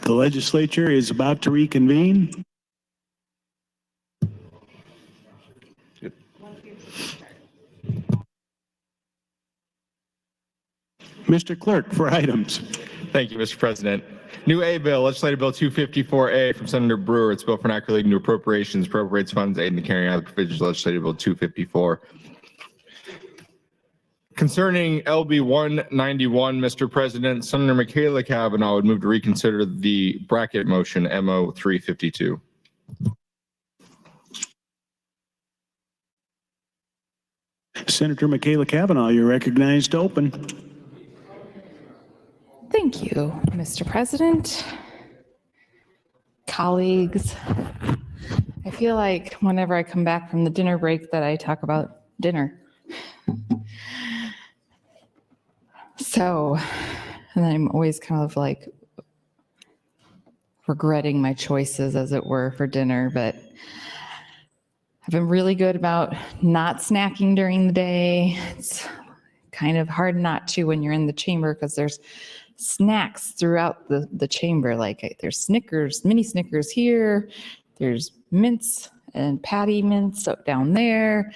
The legislature is about to reconvene. Mr. Clerk, for items. Thank you, Mr. President. New A bill, Legislative Bill 254A from Senator Brewer. It's a bill for not relating to appropriations, appropriates funds, aid in the carrying out of the provisions of Legislative Bill 254. Concerning LB 191, Mr. President, Senator Michaela Cavanaugh would move to reconsider the bracket motion MO 352. Senator Michaela Cavanaugh, you're recognized to open. Thank you, Mr. President. Colleagues, I feel like whenever I come back from the dinner break that I talk about dinner. So, and then I'm always kind of like regretting my choices, as it were, for dinner, but I've been really good about not snacking during the day. It's kind of hard not to when you're in the chamber because there's snacks throughout the chamber. Like there's Snickers, mini Snickers here, there's mints and patty mints down there,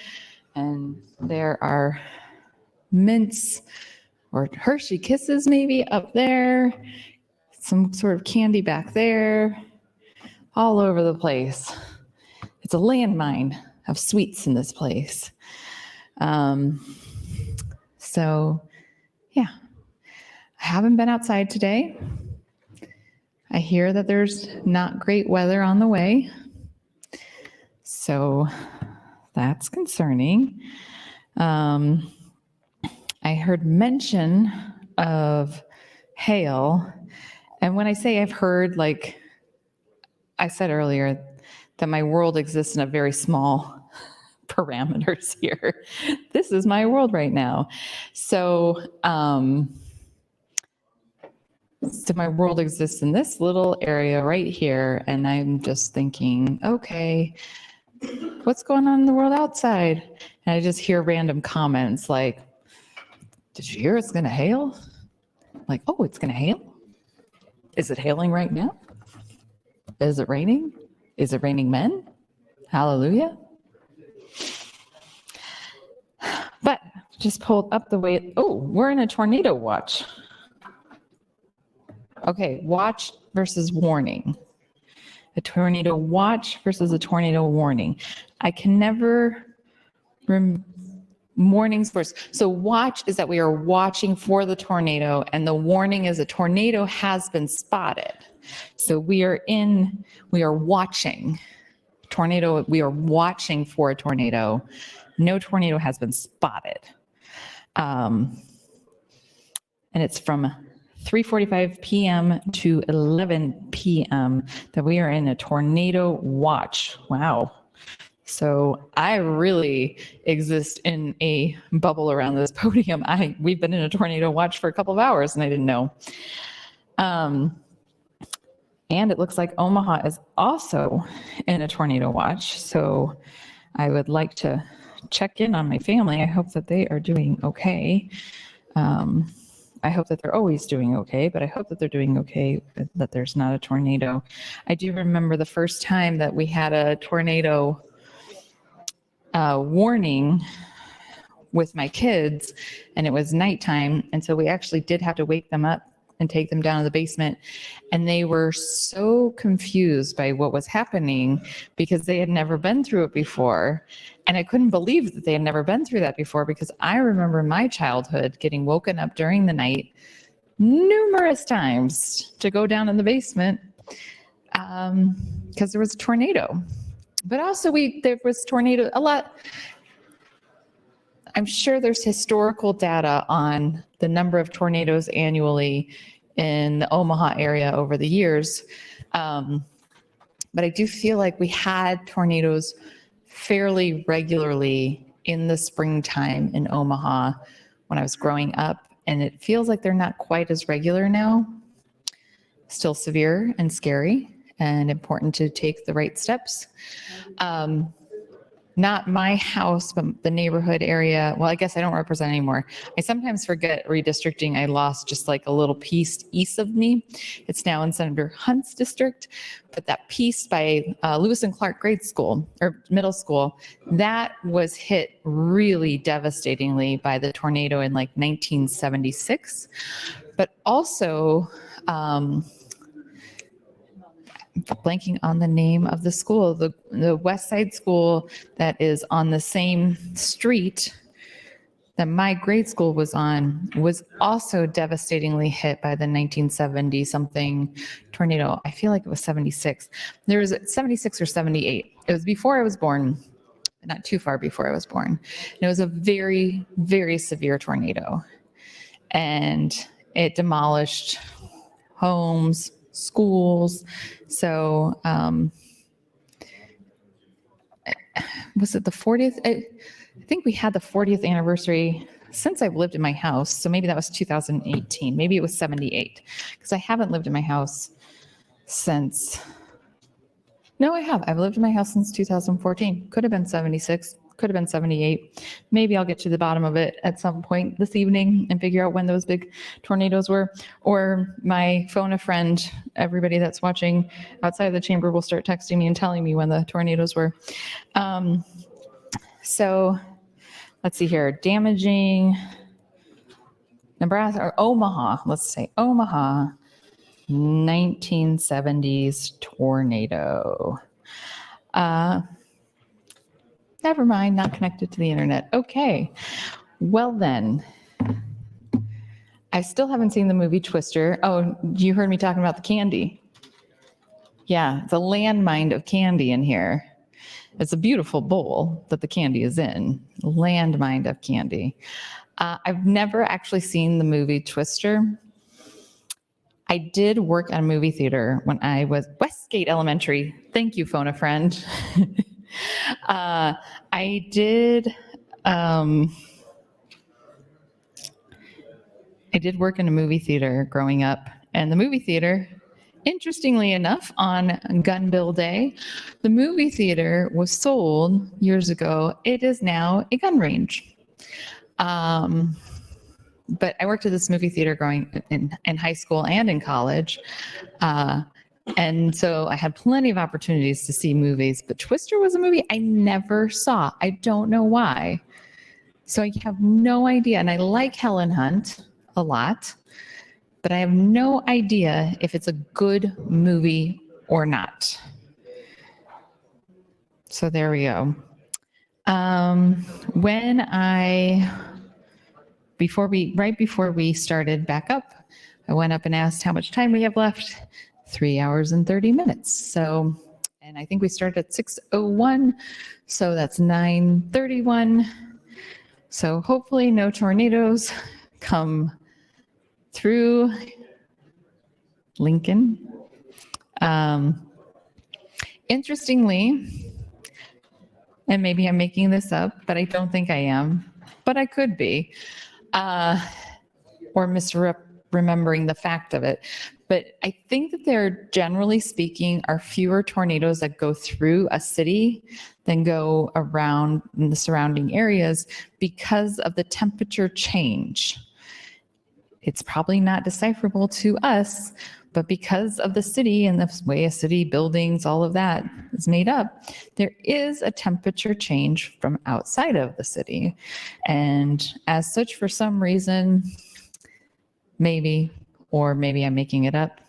and there are mints or Hershey Kisses maybe up there, some sort of candy back there, all over the place. It's a landmine of sweets in this place. So yeah, I haven't been outside today. I hear that there's not great weather on the way. So that's concerning. I heard mention of hail. And when I say I've heard, like I said earlier, that my world exists in a very small parameters here. This is my world right now. So, so my world exists in this little area right here. And I'm just thinking, okay, what's going on in the world outside? And I just hear random comments like, did you hear it's going to hail? Like, oh, it's going to hail? Is it hailing right now? Is it raining? Is it raining men? Hallelujah. But just pulled up the way, oh, we're in a tornado watch. Okay, watch versus warning. A tornado watch versus a tornado warning. I can never mornings first. So watch is that we are watching for the tornado, and the warning is a tornado has been spotted. So we are watching tornado. We are watching for a tornado. No tornado has been spotted. And it's from 3:45 p.m. to 11 p.m. that we are in a tornado watch. Wow. So I really exist in a bubble around this podium. We've been in a tornado watch for a couple of hours and I didn't know. And it looks like Omaha is also in a tornado watch. So I would like to check in on my family. I hope that they are doing okay. I hope that they're always doing okay, but I hope that they're doing okay, that there's not a tornado. I do remember the first time that we had a tornado warning with my kids, and it was nighttime, and so we actually did have to wake them up and take them down to the basement. And they were so confused by what was happening because they had never been through it before. And I couldn't believe that they had never been through that before, because I remember in my childhood getting woken up during the night numerous times to go down in the basement because there was a tornado. But also there was tornado a lot. I'm sure there's historical data on the number of tornadoes annually in the Omaha area over the years. But I do feel like we had tornadoes fairly regularly in the springtime in Omaha when I was growing up, and it feels like they're not quite as regular now. Still severe and scary and important to take the right steps. Not my house, but the neighborhood area. Well, I guess I don't represent anymore. I sometimes forget redistricting. I lost just like a little piece east of me. It's now in Senator Hunt's district, but that piece by Lewis and Clark grade school or middle school, that was hit really devastatingly by the tornado in like 1976. But also, blanking on the name of the school, the West Side school that is on the same street that my grade school was on was also devastatingly hit by the 1970 something tornado. I feel like it was 76. There was 76 or 78. It was before I was born, not too far before I was born. And it was a very, very severe tornado. And it demolished homes, schools. So was it the 40th? I think we had the 40th anniversary since I've lived in my house. So maybe that was 2018. Maybe it was 78, because I haven't lived in my house since. No, I have. I've lived in my house since 2014. Could have been 76. Could have been 78. Maybe I'll get to the bottom of it at some point this evening and figure out when those big tornadoes were. Or my phone a friend, everybody that's watching outside of the chamber will start texting me and telling me when the tornadoes were. So let's see here. Damaging Nebraska or Omaha. Let's say Omaha 1970s tornado. Never mind, not connected to the internet. Okay. Well then, I still haven't seen the movie Twister. Oh, you heard me talking about the candy. Yeah, it's a landmine of candy in here. It's a beautiful bowl that the candy is in. Landmine of candy. I've never actually seen the movie Twister. I did work at a movie theater when I was Westgate Elementary. Thank you, phone a friend. I did work in a movie theater growing up, and the movie theater, interestingly enough, on Gun Bill Day, the movie theater was sold years ago. It is now a gun range. But I worked at this movie theater growing in high school and in college. And so I had plenty of opportunities to see movies, but Twister was a movie I never saw. I don't know why. So I have no idea. And I like Helen Hunt a lot, but I have no idea if it's a good movie or not. So there we go. Right before we started back up, I went up and asked how much time we have left. 3 hours and 30 minutes. So, and I think we started at 6:01. So that's 9:31. So hopefully no tornadoes come through Lincoln. Interestingly, and maybe I'm making this up, but I don't think I am, but I could be, or misremembering the fact of it. But I think that there, generally speaking, are fewer tornadoes that go through a city than go around in the surrounding areas because of the temperature change. It's probably not decipherable to us, but because of the city and the way a city, buildings, all of that is made up, there is a temperature change from outside of the city. And as such, for some reason, maybe or maybe I'm making it up.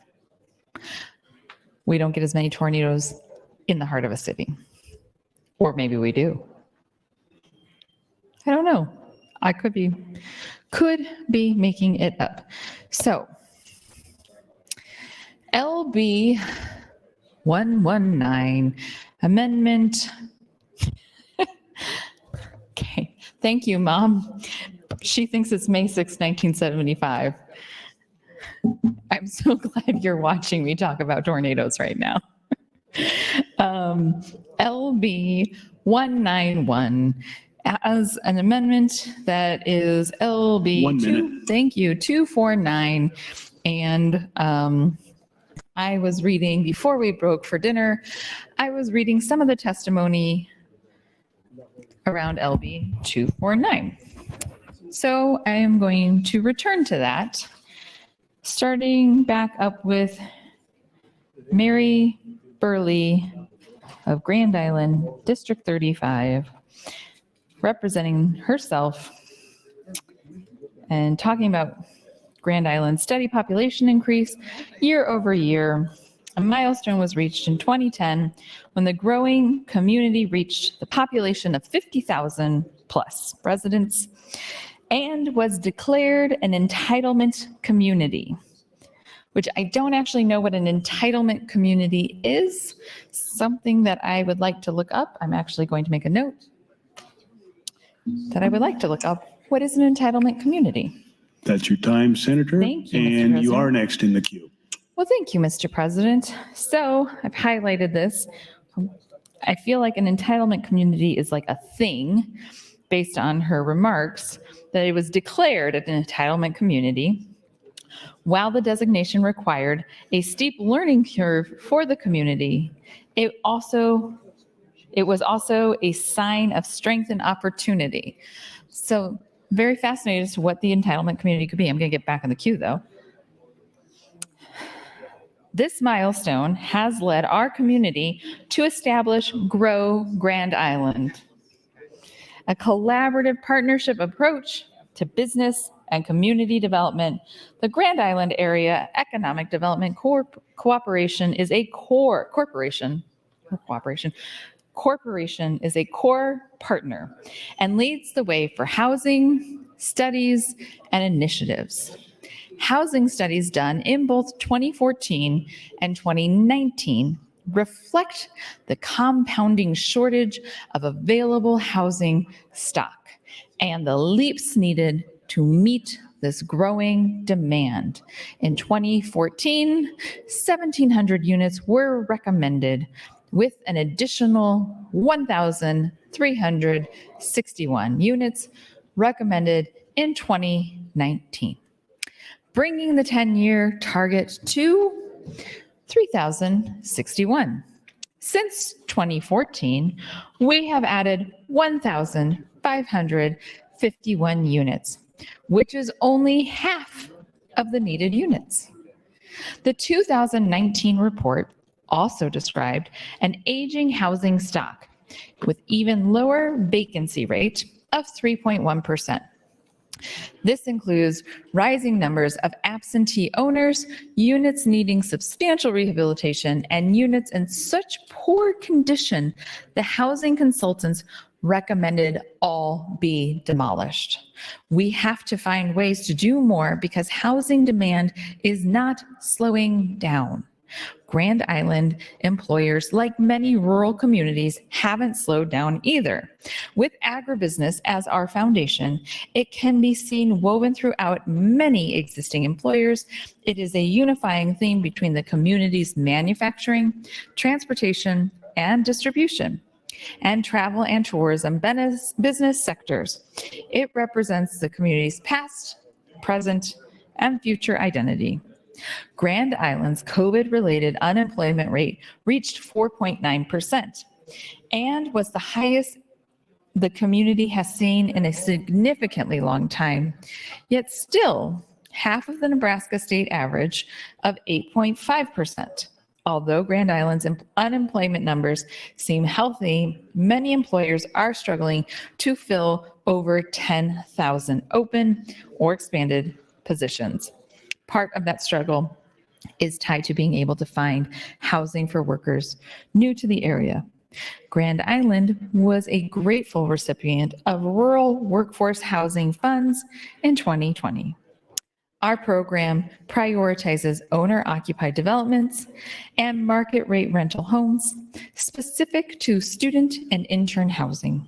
We don't get as many tornadoes in the heart of a city. Or maybe we do. I don't know. I could be making it up. So, LB 119 amendment. Okay. Thank you, Mom. She thinks it's May 6, 1975. I'm so glad you're watching me talk about tornadoes right now. LB 191 as an amendment that is LB 1 minute. Thank you, 249. And I was reading before we broke for dinner. I was reading some of the testimony around LB 249. So I am going to return to that, starting back up with Mary Burley of Grand Island, District 35, representing herself and talking about Grand Island's steady population increase year over year. A milestone was reached in 2010 when the growing community reached the population of 50,000 plus residents and was declared an entitlement community, which I don't actually know what an entitlement community is, something that I would like to look up. I'm actually going to make a note that I would like to look up. What is an entitlement community? That's your time, Senator. Thank you, Mr. And you President. are next in the queue. Well, thank you, Mr. President. So I've highlighted this. I feel like an entitlement community is like a thing based on her remarks that it was declared an entitlement community. While the designation required a steep learning curve for the community, it was also a sign of strength and opportunity. So very fascinated as to what the entitlement community could be. I'm going to get back in the queue though. This milestone has led our community to establish Grow Grand Island, a collaborative partnership approach to business and community development. The Grand Island Area Economic Development Corporation is a corporation is a core partner and leads the way for housing, studies, and initiatives. Housing studies done in both 2014 and 2019 reflect the compounding shortage of available housing stock and the leaps needed to meet this growing demand. In 2014, 1,700 units were recommended, with an additional 1,361 units recommended in 2019, bringing the 10-year target to 3,061. Since 2014, we have added 1,551 units, which is only half of the needed units. The 2019 report also described an aging housing stock with even lower vacancy rate of 3.1%. This includes rising numbers of absentee owners, units needing substantial rehabilitation, and units in such poor condition the housing consultants recommended all be demolished. We have to find ways to do more because housing demand is not slowing down. Grand Island employers, like many rural communities, haven't slowed down either. With agribusiness as our foundation, it can be seen woven throughout many existing employers. It is a unifying theme between the community's manufacturing, transportation, and distribution, and travel and tourism business sectors. It represents the community's past, present, and future identity. Grand Island's COVID-related unemployment rate reached 4.9% and was the highest the community has seen in a significantly long time, yet still half of the Nebraska state average of 8.5%. Although Grand Island's unemployment numbers seem healthy, many employers are struggling to fill over 10,000 open or expanded positions. part of that struggle is tied to being able to find housing for workers new to the area. Grand Island was a grateful recipient of rural workforce housing funds in 2020. Our program prioritizes owner-occupied developments and market rate rental homes specific to student and intern housing.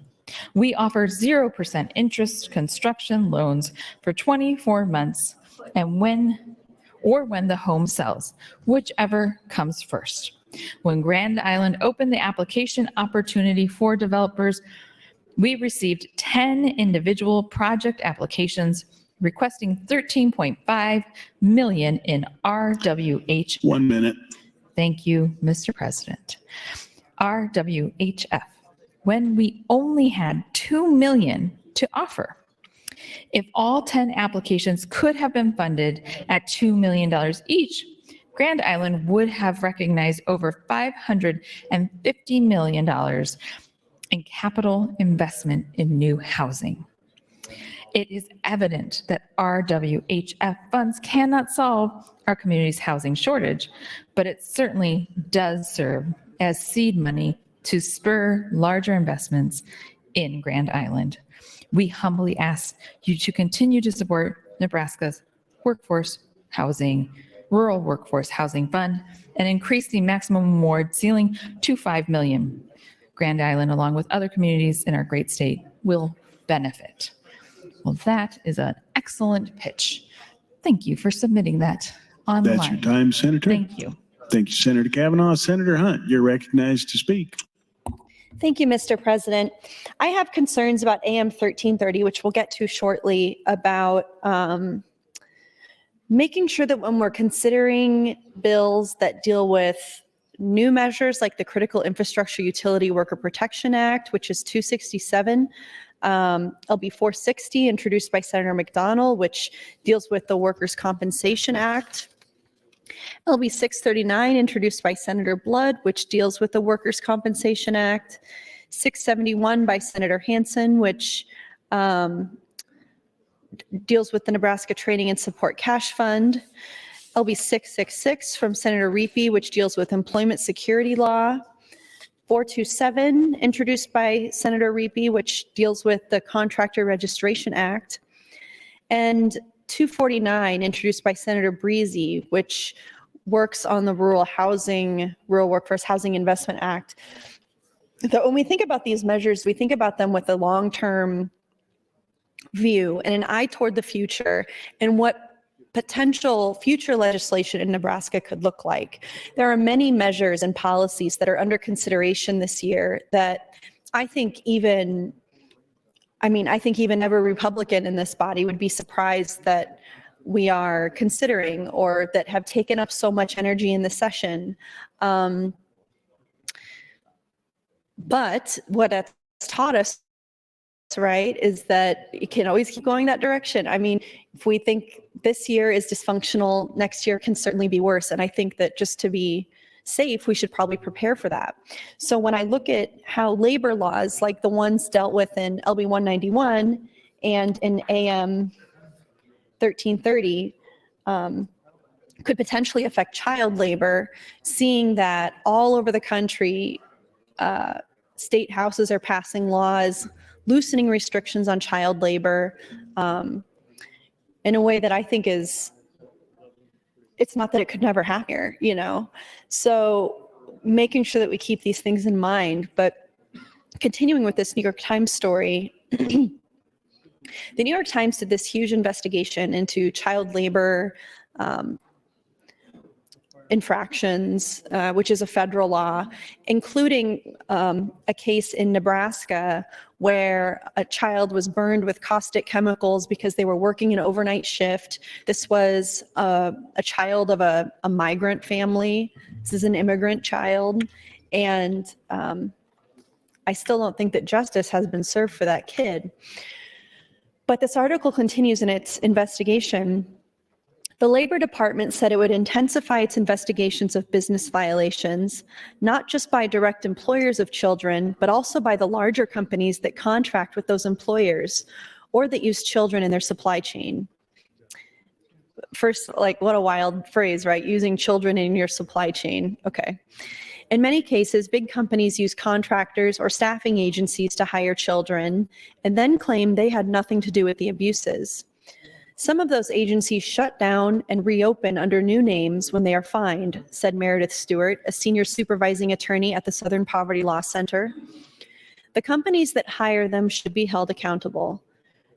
We offer 0% interest construction loans for 24 months and when the home sells, whichever comes first. When Grand Island opened the application opportunity for developers, we received 10 individual project applications requesting $13.5 million in RWH. 1 minute. Thank you, Mr. President. RWHF, when we only had $2 million to offer. If all 10 applications could have been funded at $2 million each, Grand Island would have recognized over $550 million in capital investment in new housing. It is evident that RWHF funds cannot solve our community's housing shortage, but it certainly does serve as seed money to spur larger investments in Grand Island. We humbly ask you to continue to support Nebraska's rural workforce housing fund, and increase the maximum award ceiling to $5 million. Grand Island, along with other communities in our great state, will benefit. Well, that is an excellent pitch. Thank you for submitting that online. That's your time, Senator. Thank you. Thank you, Senator Kavanaugh. Senator Hunt, you're recognized to speak. Thank you, Mr. President. I have concerns about AM 1330, which we'll get to shortly, about making sure that when we're considering bills that deal with new measures like the Critical Infrastructure Utility Worker Protection Act, which is 267, LB 460, introduced by Senator McDonald, which deals with the Workers' Compensation Act. LB 639, introduced by Senator Blood, which deals with the Workers' Compensation Act. 671 by Senator Hansen, which deals with the Nebraska Training and Support Cash Fund. LB 666 from Senator Reapy, which deals with employment security law. 427, introduced by Senator Reapy, which deals with the Contractor Registration Act. And 249, introduced by Senator Breezy, which works on the Rural Workforce Housing Investment Act. So when we think about these measures, we think about them with a long-term view and an eye toward the future and what potential future legislation in Nebraska could look like. There are many measures and policies that are under consideration this year that I think even every Republican in this body would be surprised that we are considering or that have taken up so much energy in the session. But what that's taught us, right, is that it can always keep going that direction. I mean, if we think this year is dysfunctional, next year can certainly be worse. And I think that just to be safe, we should probably prepare for that. So when I look at how labor laws, like the ones dealt with in LB 191 and in AM 1330, could potentially affect child labor, seeing that all over the country, state houses are passing laws loosening restrictions on child labor in a way that I think it's not that it could never happen here, you know? So making sure that we keep these things in mind, but continuing with this New York Times story, the New York Times did this huge investigation into child labor infractions, which is a federal law, including a case in Nebraska where a child was burned with caustic chemicals because they were working an overnight shift. This was a child of a migrant family. This is an immigrant child. And I still don't think that justice has been served for that kid. But this article continues in its investigation. The Labor Department said it would intensify its investigations of business violations, not just by direct employers of children, but also by the larger companies that contract with those employers or that use children in their supply chain. First, like, what a wild phrase, right? Using children in your supply chain. Okay. In many cases, big companies use contractors or staffing agencies to hire children and then claim they had nothing to do with the abuses. Some of those agencies shut down and reopen under new names when they are fined, said Meredith Stewart, a senior supervising attorney at the Southern Poverty Law Center. The companies that hire them should be held accountable.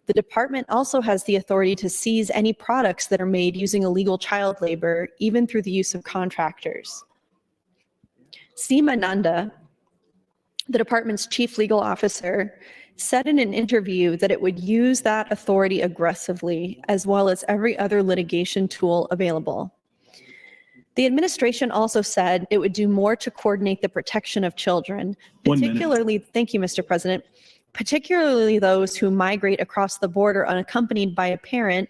The department also has the authority to seize any products that are made using illegal child labor, even through the use of contractors. Seema Nanda, the department's chief legal officer, said in an interview that it would use that authority aggressively, as well as every other litigation tool available. The administration also said it would do more to coordinate the protection of children, 1 minute. particularly, thank you, Mr. President, particularly those who migrate across the border unaccompanied by a parent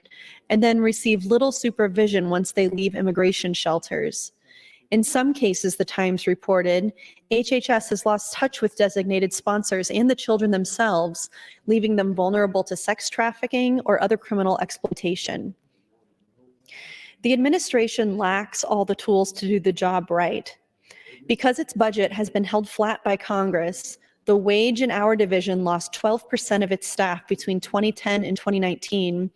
and then receive little supervision once they leave immigration shelters. In some cases, the Times reported, HHS has lost touch with designated sponsors and the children themselves, leaving them vulnerable to sex trafficking or other criminal exploitation. The administration lacks all the tools to do the job right. Because its budget has been held flat by Congress, the Wage and Hour Division lost 12% of its staff between 2010 and 2019,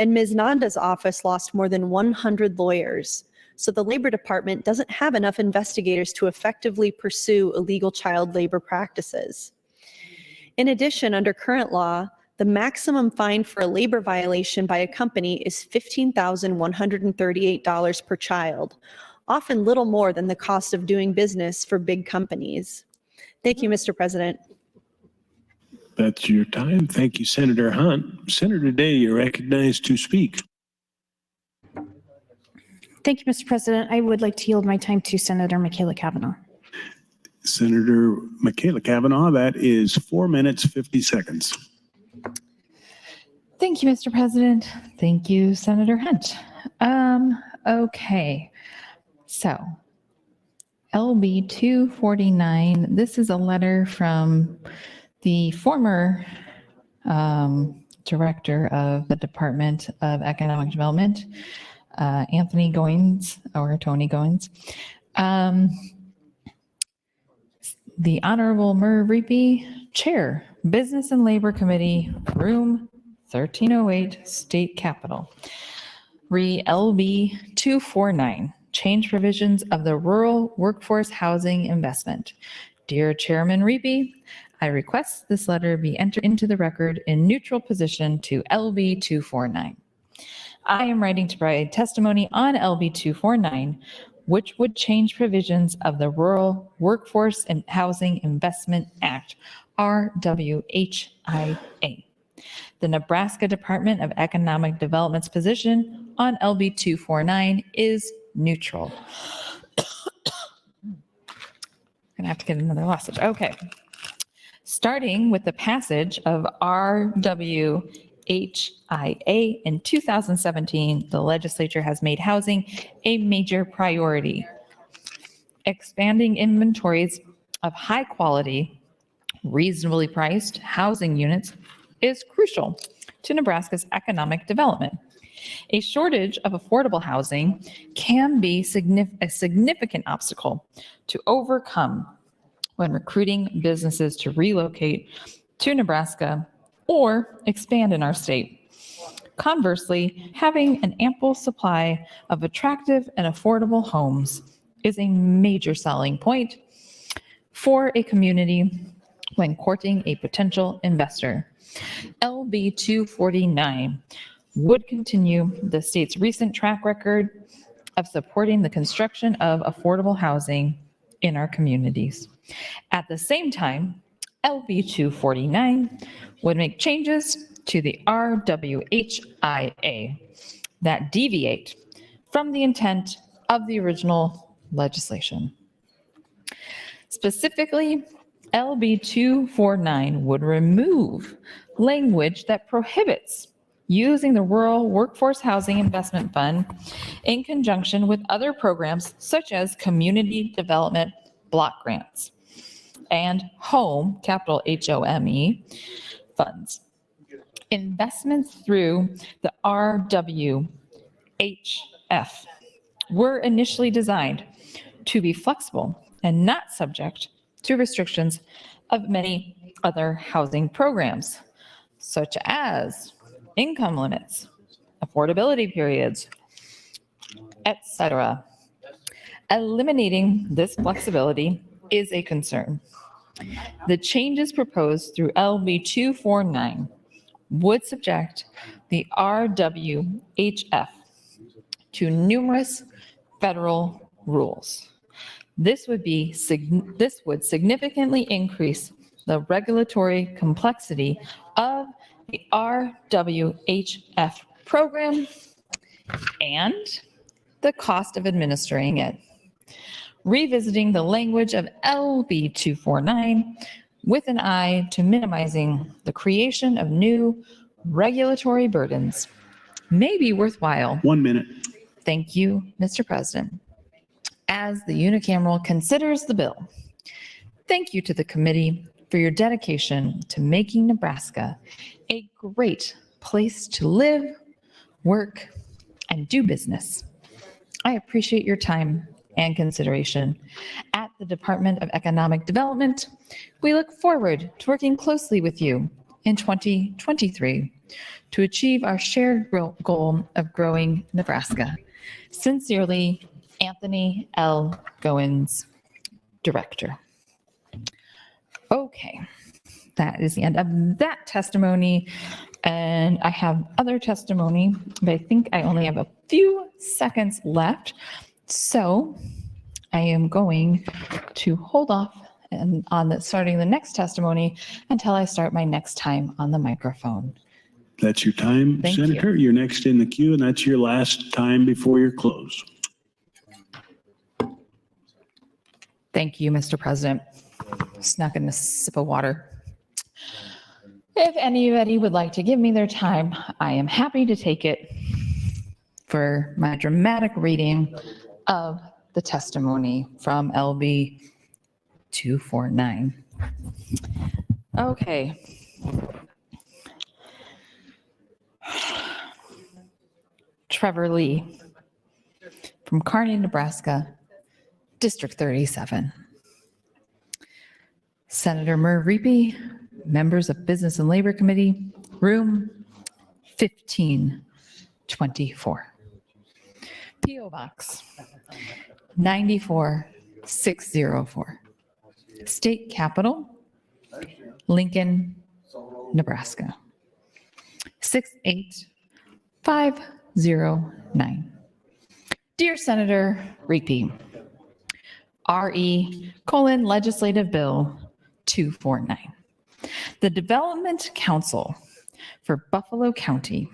and Ms. Nanda's office lost more than 100 lawyers. So the Labor Department doesn't have enough investigators to effectively pursue illegal child labor practices. In addition, under current law, the maximum fine for a labor violation by a company is $15,138 per child, often little more than the cost of doing business for big companies. Thank you, Mr. President. That's your time. Thank you, Senator Hunt. Senator Day, you're recognized to speak. Thank you, Mr. President. I would like to yield my time to Senator Michaela Cavanaugh. Senator Michaela Cavanaugh, that is 4 minutes, 50 seconds. Thank you, Mr. President. Thank you, Senator Hunt. Okay, so LB 249, this is a letter from the former director of the Department of Economic Development, Anthony Goins, or Tony Goins. The Honorable Merv Reapy, Chair, Business and Labor Committee, Room 1308, State Capitol. Re LB 249, change provisions of the Rural Workforce Housing Investment. Dear Chairman Reapy, I request this letter be entered into the record in neutral position to LB 249. I am writing to provide testimony on LB 249, which would change provisions of the Rural Workforce and Housing Investment Act, RWHIA. The Nebraska Department of Economic Development's position on LB 249 is neutral. Gonna have to get another lozenge. Okay. Starting with the passage of RWHIA in 2017, the legislature has made housing a major priority. Expanding inventories of high quality, reasonably priced housing units is crucial to Nebraska's economic development. A shortage of affordable housing can be a significant obstacle to overcome when recruiting businesses to relocate to Nebraska or expand in our state. Conversely, having an ample supply of attractive and affordable homes is a major selling point for a community when courting a potential investor. LB 249 would continue the state's recent track record of supporting the construction of affordable housing in our communities. At the same time, LB 249 would make changes to the RWHIA that deviate from the intent of the original legislation. Specifically, LB 249 would remove language that prohibits using the Rural Workforce Housing Investment Fund in conjunction with other programs such as community development block grants and HOME, capital HOME, funds. Investments through the RWHIA were initially designed to be flexible and not subject to restrictions of many other housing programs, such as income limits, affordability periods, etc. Eliminating this flexibility is a concern. The changes proposed through LB 249 would subject the RWHF to numerous federal rules. This would significantly increase the regulatory complexity of the RWHF program and the cost of administering it. Revisiting the language of LB 249 with an eye to minimizing the creation of new regulatory burdens may be worthwhile. 1 minute. Thank you, Mr. President. As the unicameral considers the bill, thank you to the committee for your dedication to making Nebraska a great place to live, work, and do business. I appreciate your time and consideration. At the Department of Economic Development, we look forward to working closely with you in 2023 to achieve our shared goal of growing Nebraska. Sincerely, Anthony L. Goins, Director. Okay, that is the end of that testimony. And I have other testimony, but I think I only have a few seconds left. So I am going to hold off on starting the next testimony until I start my next time on the microphone. That's your time, Thank Senator. You're next in the queue, and that's your last time before your close. Thank you, Mr. President. Snuck in a sip of water. If anybody would like to give me their time, I am happy to take it for my dramatic reading of the testimony from LB 249. Okay. Trevor Lee from Kearney, Nebraska, District 37. Senator Murr Reapy, members of Business and Labor Committee, room 1524. P.O. Box 94604. State Capitol, Lincoln, Nebraska. 68509. Dear Senator Reapy, Legislative Bill 249. The Development Council for Buffalo County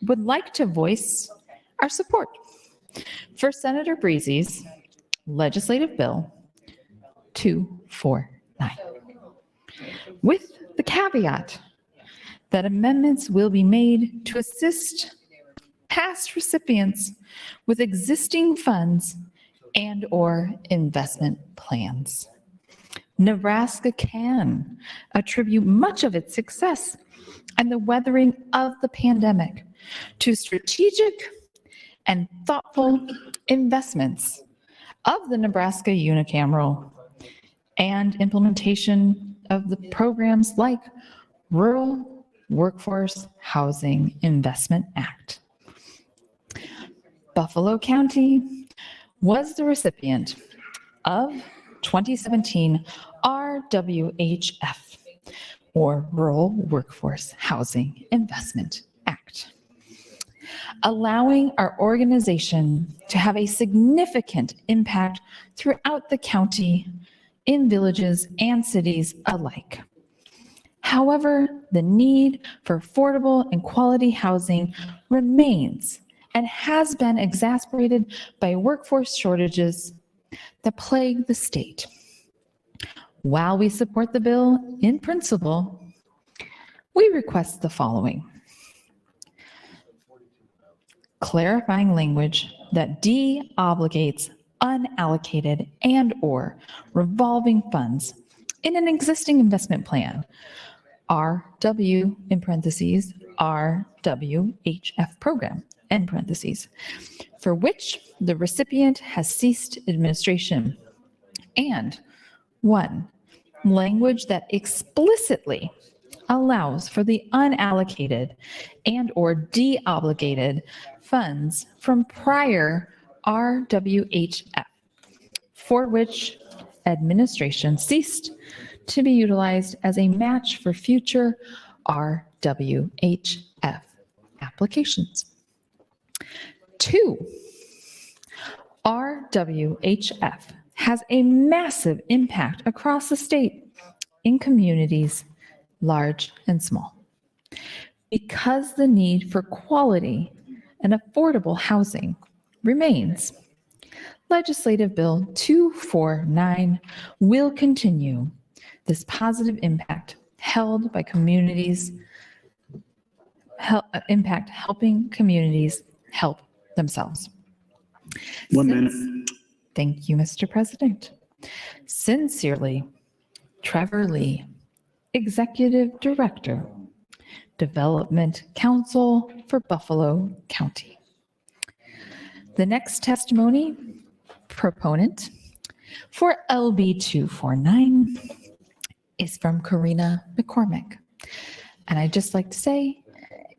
would like to voice our support for Senator Breezy's Legislative Bill 249, with the caveat that amendments will be made to assist past recipients with existing funds and/or investment plans. Nebraska can attribute much of its success and the weathering of the pandemic to strategic and thoughtful investments of the Nebraska unicameral and implementation of the programs like Rural Workforce Housing Investment Act. Buffalo County was the recipient of 2017 RWHF, or Rural Workforce Housing Investment Act, allowing our organization to have a significant impact throughout the county, in villages and cities alike. However, the need for affordable and quality housing remains and has been exacerbated by workforce shortages that plague the state. While we support the bill in principle, we request the following: clarifying language that de-obligates unallocated and/or revolving funds in an existing investment plan, RW, in parentheses, RWHF program, end parentheses, for which the recipient has ceased administration. And 1, language that explicitly allows for the unallocated and or deobligated funds from prior RWHF, for which administration ceased to be utilized as a match for future RWHF applications. 2, RWHF has a massive impact across the state in communities large and small. Because the need for quality and affordable housing remains, Legislative Bill 249 will continue this positive impact held by communities, helping communities help themselves. 1 minute. Thank you, Mr. President. Sincerely, Trevor Lee, Executive Director, Development Council for Buffalo County. The next testimony, proponent for LB 249, is from Karina McCormick. And I'd just like to say,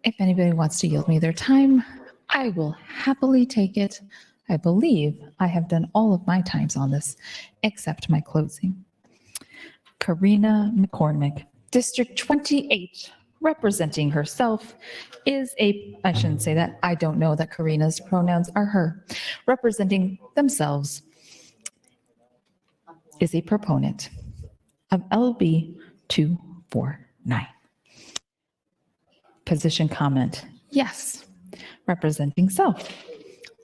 if anybody wants to yield me their time, I will happily take it. I believe I have done all of my times on this, except my closing. Karina McCormick, District 28, representing herself, is I shouldn't say that, I don't know that Karina's pronouns are her, representing themselves, is a proponent of LB 249. Position comment, yes. Representing self,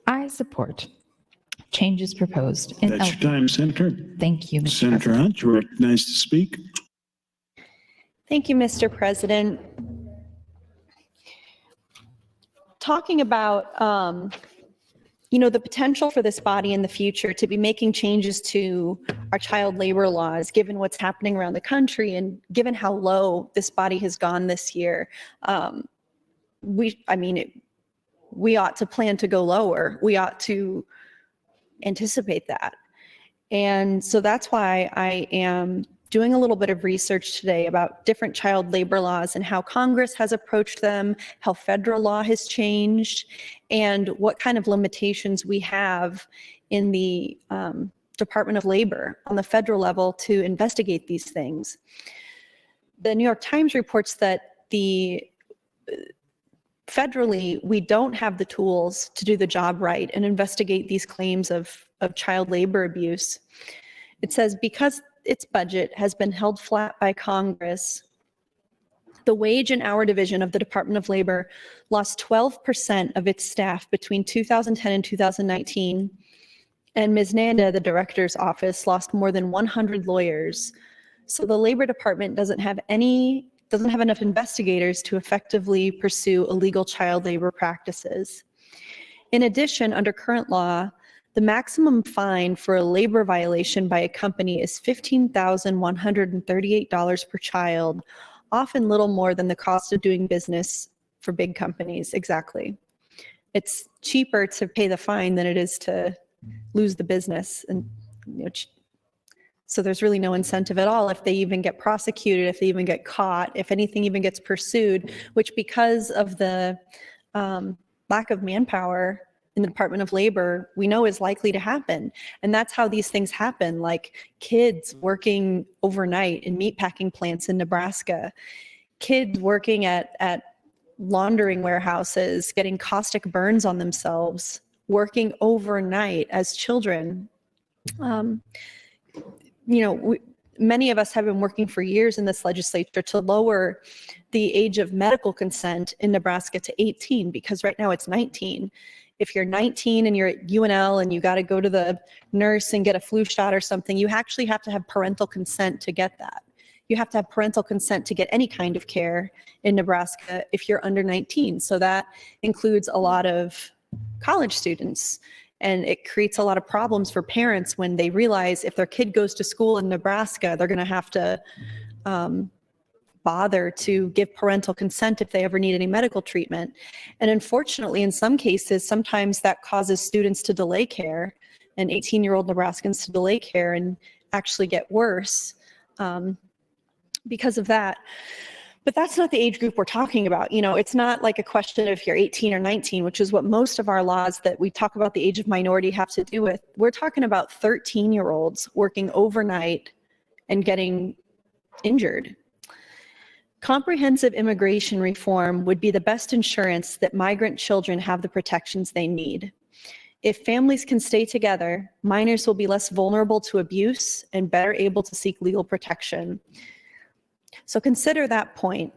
I support changes proposed in That's your time, Senator. Thank you, Mr. Senator President. Hunt, you're recognized to speak. Thank you, Mr. President. Talking about, the potential for this body in the future to be making changes to our child labor laws, given what's happening around the country and given how low this body has gone this year, we ought to plan to go lower. We ought to anticipate that. And so that's why I am doing a little bit of research today about different child labor laws and how Congress has approached them, how federal law has changed, and what kind of limitations we have in the Department of Labor on the federal level to investigate these things. The New York Times reports that federally, we don't have the tools to do the job right and investigate these claims of child labor abuse. It says, because its budget has been held flat by Congress, the wage and hour division of the Department of Labor lost 12% of its staff between 2010 and 2019. And Ms. Nanda, the director's office, lost more than 100 lawyers. So the Labor Department doesn't have enough investigators to effectively pursue illegal child labor practices. In addition, under current law, the maximum fine for a labor violation by a company is $15,138 per child, often little more than the cost of doing business for big companies. Exactly. It's cheaper to pay the fine than it is to lose the business. And so there's really no incentive at all if they even get prosecuted, if they even get caught, if anything even gets pursued, which because of the lack of manpower in the Department of Labor, we know is likely to happen. And that's how these things happen, like kids working overnight in meatpacking plants in Nebraska, kids working at laundering warehouses, getting caustic burns on themselves, working overnight as children. Many of us have been working for years in this legislature to lower the age of medical consent in Nebraska to 18, because right now it's 19. If you're 19 and you're at UNL and you got to go to the nurse and get a flu shot or something, you actually have to have parental consent to get that. You have to have parental consent to get any kind of care in Nebraska if you're under 19. So that includes a lot of college students. And it creates a lot of problems for parents when they realize if their kid goes to school in Nebraska, they're going to have to bother to give parental consent if they ever need any medical treatment. And unfortunately, in some cases, sometimes that causes students to delay care and 18-year-old Nebraskans to delay care and actually get worse because of that. But that's not the age group we're talking about. You know, it's not like a question of if you're 18 or 19, which is what most of our laws that we talk about the age of minority have to do with. We're talking about 13-year-olds working overnight and getting injured. Comprehensive immigration reform would be the best insurance that migrant children have the protections they need. If families can stay together, minors will be less vulnerable to abuse and better able to seek legal protection. So consider that point.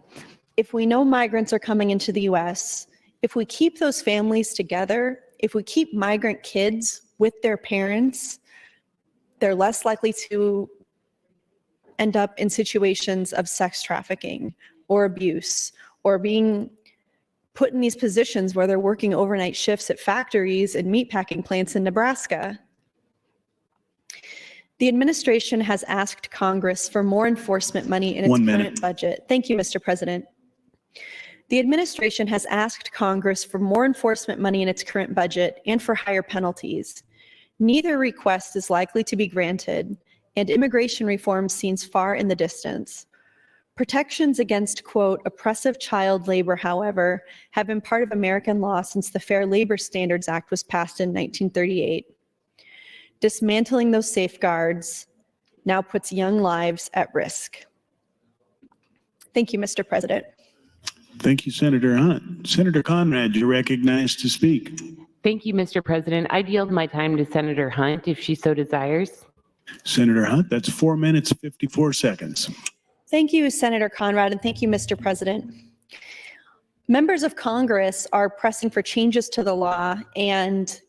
If we know migrants are coming into the US, if we keep those families together, if we keep migrant kids with their parents, they're less likely to end up in situations of sex trafficking or abuse or being put in these positions where they're working overnight shifts at factories and meatpacking plants in Nebraska. The administration has asked Congress for more enforcement money in its current budget. Thank you, Mr. President. The administration has asked Congress for more enforcement money in its current budget and for higher penalties. Neither request is likely to be granted, and immigration reform seems far in the distance. Protections against, quote, oppressive child labor, however, have been part of American law since the Fair Labor Standards Act was passed in 1938. Dismantling those safeguards now puts young lives at risk. Thank you, Mr. President. Thank you, Senator Hunt. Senator Conrad, you're recognized to speak. Thank you, Mr. President. I'd yield my time to Senator Hunt if she so desires. Senator Hunt, that's 4 minutes, 54 seconds. Thank you, Senator Conrad, and thank you, Mr. President. Members of Congress are pressing for changes to the law and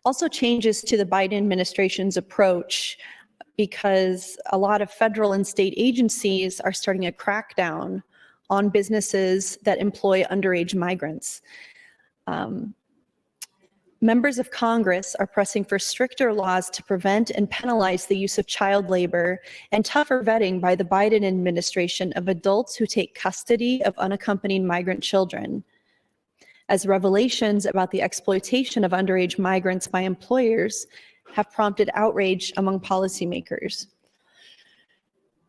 also changes to the Biden administration's approach because a lot of federal and state agencies are starting a crackdown on businesses that employ underage migrants. Members of Congress are pressing for stricter laws to prevent and penalize the use of child labor and tougher vetting by the Biden administration of adults who take custody of unaccompanied migrant children, as revelations about the exploitation of underage migrants by employers have prompted outrage among policymakers.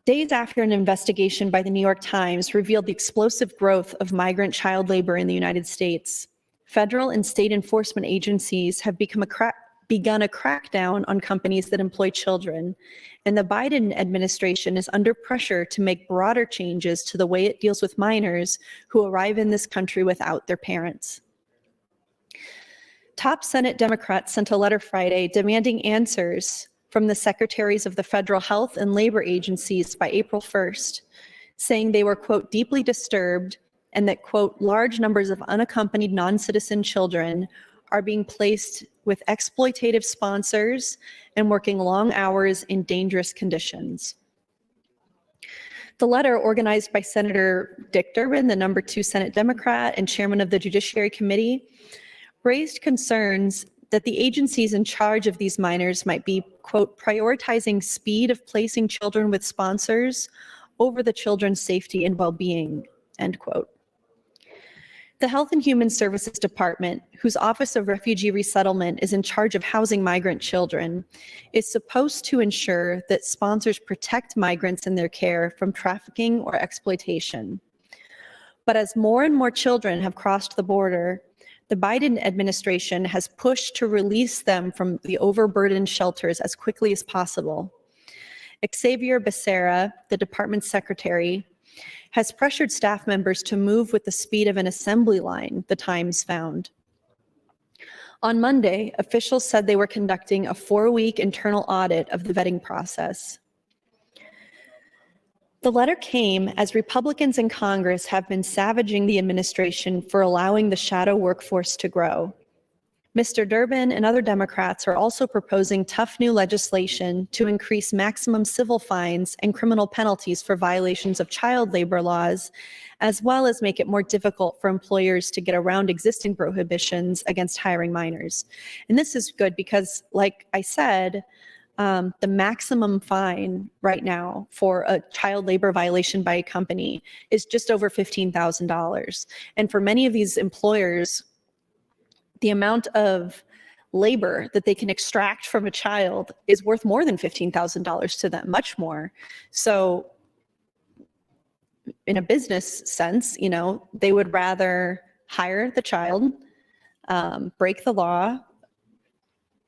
Days after an investigation by the New York Times revealed the explosive growth of migrant child labor in the United States, federal and state enforcement agencies have begun a crackdown on companies that employ children, and the Biden administration is under pressure to make broader changes to the way it deals with minors who arrive in this country without their parents. Top Senate Democrats sent a letter Friday demanding answers from the secretaries of the federal health and labor agencies by April 1st, saying they were, quote, deeply disturbed and that, quote, large numbers of unaccompanied non-citizen children are being placed with exploitative sponsors and working long hours in dangerous conditions. The letter, organized by Senator Dick Durbin, the number 2 Senate Democrat and chairman of the Judiciary Committee, raised concerns that the agencies in charge of these minors might be, quote, prioritizing speed of placing children with sponsors over the children's safety and well-being, end quote. The Health and Human Services Department, whose Office of Refugee Resettlement is in charge of housing migrant children, is supposed to ensure that sponsors protect migrants in their care from trafficking or exploitation. But as more and more children have crossed the border, the Biden administration has pushed to release them from the overburdened shelters as quickly as possible. Xavier Becerra, the department's secretary, has pressured staff members to move with the speed of an assembly line, the Times found. On Monday, officials said they were conducting a 4-week internal audit of the vetting process. The letter came as Republicans in Congress have been savaging the administration for allowing the shadow workforce to grow. Mr. Durbin and other Democrats are also proposing tough new legislation to increase maximum civil fines and criminal penalties for violations of child labor laws, as well as make it more difficult for employers to get around existing prohibitions against hiring minors. And this is good because, like I said, the maximum fine right now for a child labor violation by a company is just over $15,000. And for many of these employers, the amount of labor that they can extract from a child is worth more than $15,000 to them, much more. So in a business sense, they would rather hire the child, break the law,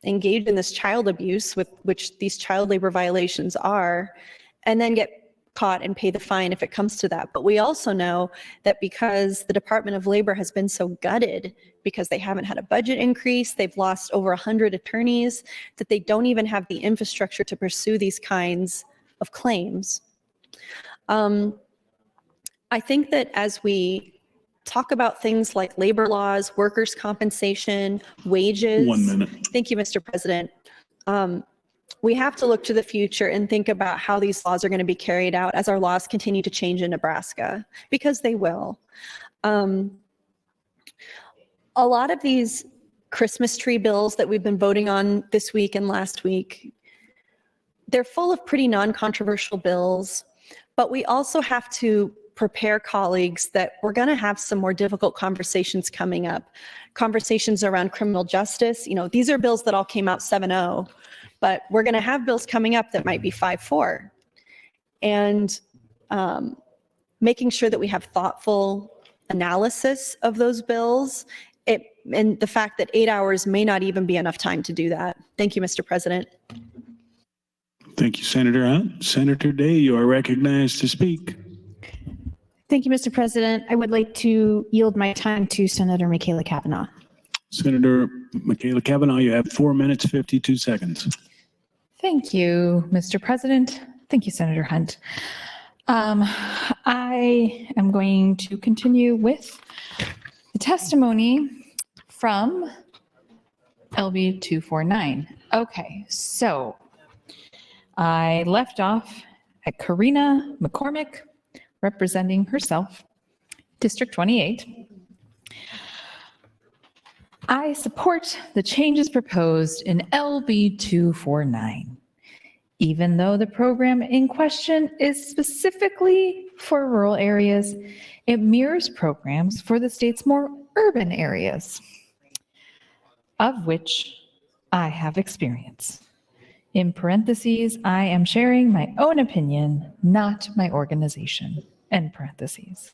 engage in this child abuse, which these child labor violations are, and then get caught and pay the fine if it comes to that. But we also know that because the Department of Labor has been so gutted because they haven't had a budget increase, they've lost over 100 attorneys, that they don't even have the infrastructure to pursue these kinds of claims. I think that as we talk about things like labor laws, workers' compensation, wages. 1 minute. Thank you, Mr. President. We have to look to the future and think about how these laws are going to be carried out as our laws continue to change in Nebraska, because they will. A lot of these Christmas tree bills that we've been voting on this week and last week, they're full of pretty non-controversial bills, but we also have to prepare colleagues that we're going to have some more difficult conversations coming up. Conversations around criminal justice. These are bills that all came out 7-0, but we're going to have bills coming up that might be 5-4. And making sure that we have thoughtful analysis of those bills, and the fact that 8 hours may not even be enough time to do that. Thank you, Mr. President. Thank you, Senator Hunt. Senator Day, you are recognized to speak. Thank you, Mr. President. I would like to yield my time to Senator Michaela Kavanaugh. Senator Michaela Kavanaugh, you have 4 minutes, 52 seconds. Thank you, Mr. President. Thank you, Senator Hunt. I am going to continue with the testimony from LB 249. Okay, so I left off at Karina McCormick, representing herself, District 28. I support the changes proposed in LB 249, even though the program in question is specifically for rural areas. It mirrors programs for the state's more urban areas, of which I have experience. In parentheses, I am sharing my own opinion, not my organization. End parentheses.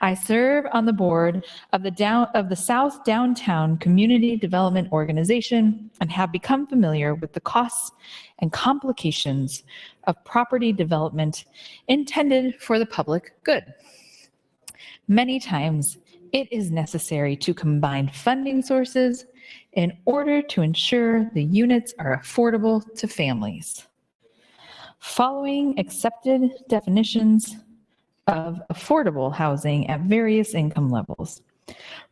I serve on the board of the South Downtown Community Development Organization and have become familiar with the costs and complications of property development intended for the public good. Many times, it is necessary to combine funding sources in order to ensure the units are affordable to families. Following accepted definitions of affordable housing at various income levels.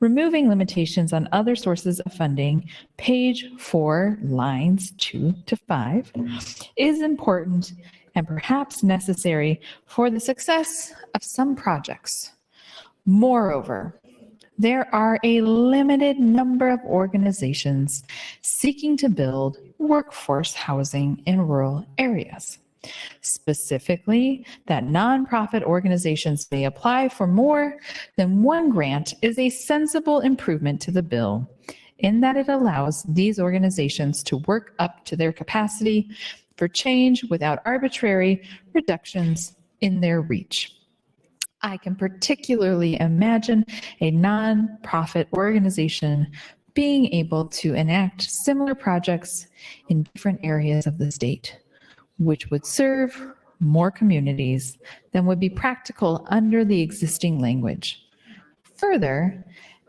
Removing limitations on other sources of funding, page 4, lines 2 to 5, is important and perhaps necessary for the success of some projects. Moreover, there are a limited number of organizations seeking to build workforce housing in rural areas. Specifically, that nonprofit organizations may apply for more than one grant is a sensible improvement to the bill, in that it allows these organizations to work up to their capacity for change without arbitrary reductions in their reach. I can particularly imagine a nonprofit organization being able to enact similar projects in different areas of the state, which would serve more communities than would be practical under the existing language. Further,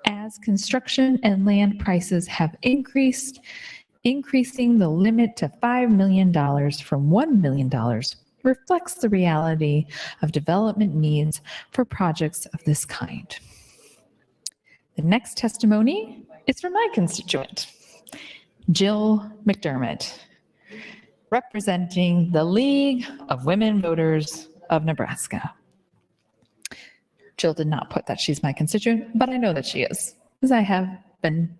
as construction and land prices have increased, increasing the limit to $5 million from $1 million reflects the reality of development needs for projects of this kind. The next testimony is from my constituent, Jill McDermott, representing the League of Women Voters of Nebraska. Jill did not put that she's my constituent, but I know that she is, because I've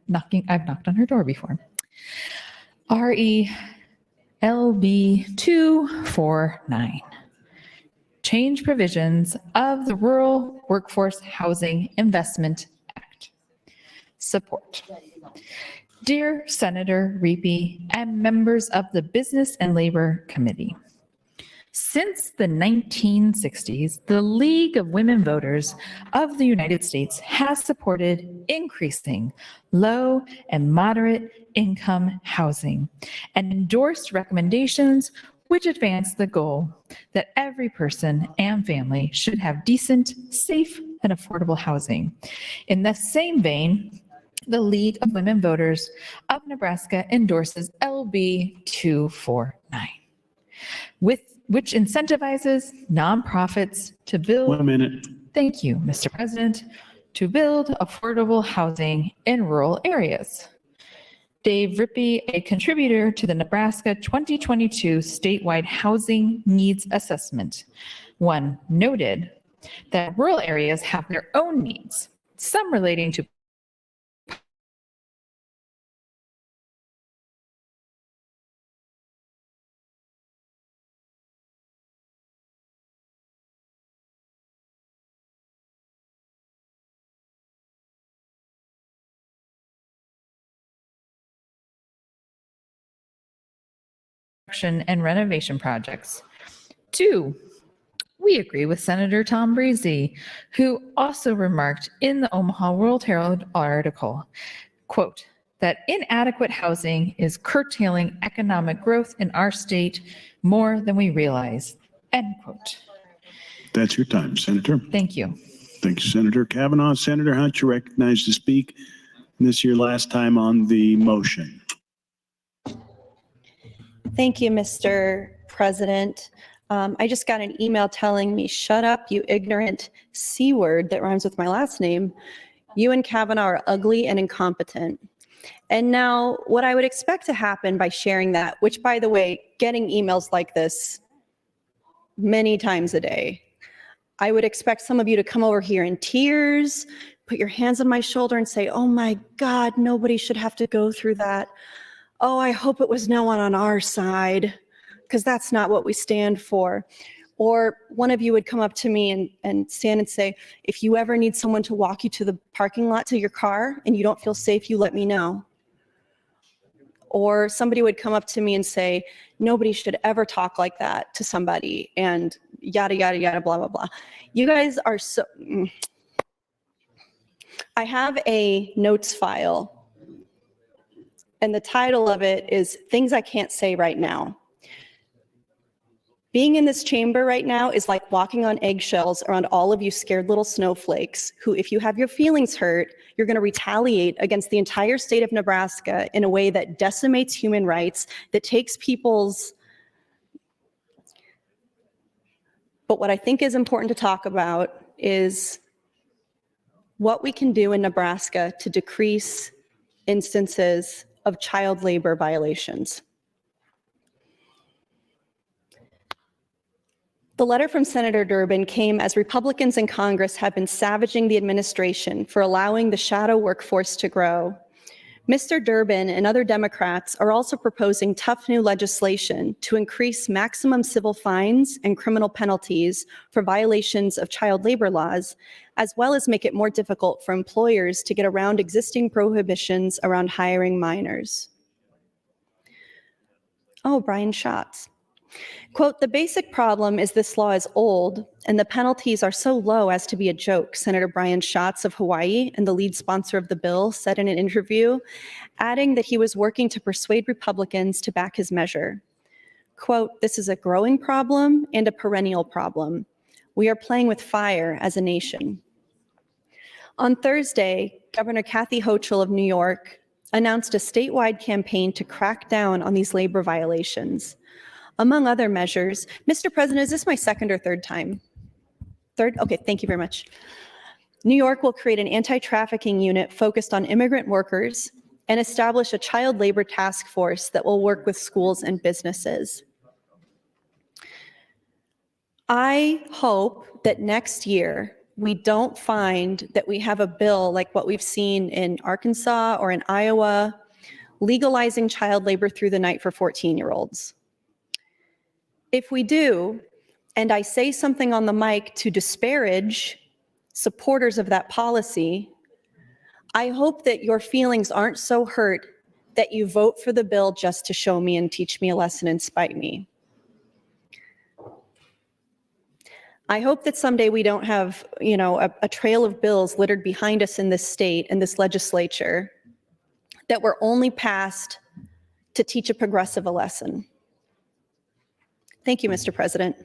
knocked on her door before. RE LB 249. Change provisions of the Rural Workforce Housing Investment Act. Support. Dear Senator Reapy and members of the Business and Labor Committee, since the 1960s, the League of Women Voters of the United States has supported increasing low and moderate income housing and endorsed recommendations which advance the goal that every person and family should have decent, safe, and affordable housing. In the same vein, the League of Women Voters of Nebraska endorses LB 249, which incentivizes nonprofits to build. 1 minute. Thank you, Mr. President, to build affordable housing in rural areas. Dave Rippey, a contributor to the Nebraska 2022 statewide housing needs assessment, noted that rural areas have their own needs, some relating to and renovation projects. 2, we agree with Senator Tom Breezy, who also remarked in the Omaha World Herald article, quote, that inadequate housing is curtailing economic growth in our state more than we realize, end quote. That's your time, Senator. Thank you. Thank you, Senator Kavanaugh. Senator Hunt, you're recognized to speak. And this is your last time on the motion. Thank you, Mr. President. I just got an email telling me, shut up, you ignorant C word that rhymes with my last name. You and Kavanaugh are ugly and incompetent. And now what I would expect to happen by sharing that, which by the way, getting emails like this many times a day, I would expect some of you to come over here in tears, put your hands on my shoulder and say, oh my God, nobody should have to go through that. Oh, I hope it was no one on our side, because that's not what we stand for. Or one of you would come up to me and stand and say, if you ever need someone to walk you to the parking lot to your car and you don't feel safe, you let me know. Or somebody would come up to me and say, nobody should ever talk like that to somebody, and yada, yada, yada, blah, blah, blah. You guys are so... I have a notes file, and the title of it is Things I Can't Say Right Now. Being in this chamber right now is like walking on eggshells around all of you scared little snowflakes who, if you have your feelings hurt, you're going to retaliate against the entire state of Nebraska in a way that decimates human rights, that takes people's... But what I think is important to talk about is what we can do in Nebraska to decrease instances of child labor violations. The letter from Senator Durbin came as Republicans in Congress have been savaging the administration for allowing the shadow workforce to grow. Mr. Durbin and other Democrats are also proposing tough new legislation to increase maximum civil fines and criminal penalties for violations of child labor laws, as well as make it more difficult for employers to get around existing prohibitions around hiring minors. Oh, Brian Schatz. Quote, the basic problem is this law is old and the penalties are so low as to be a joke, Senator Brian Schatz of Hawaii and the lead sponsor of the bill said in an interview, adding that he was working to persuade Republicans to back his measure. Quote, this is a growing problem and a perennial problem. We are playing with fire as a nation. On Thursday, Governor Kathy Hochul of New York announced a statewide campaign to crack down on these labor violations. Among other measures, Mr. President, is this my second or third time? Third? Okay, thank you very much. New York will create an anti-trafficking unit focused on immigrant workers and establish a child labor task force that will work with schools and businesses. I hope that next year we don't find that we have a bill like what we've seen in Arkansas or in Iowa, legalizing child labor through the night for 14-year-olds. If we do, and I say something on the mic to disparage supporters of that policy, I hope that your feelings aren't so hurt that you vote for the bill just to show me and teach me a lesson and spite me. I hope that someday we don't have, a trail of bills littered behind us in this state and this legislature that were only passed to teach a progressive a lesson. Thank you, Mr. President.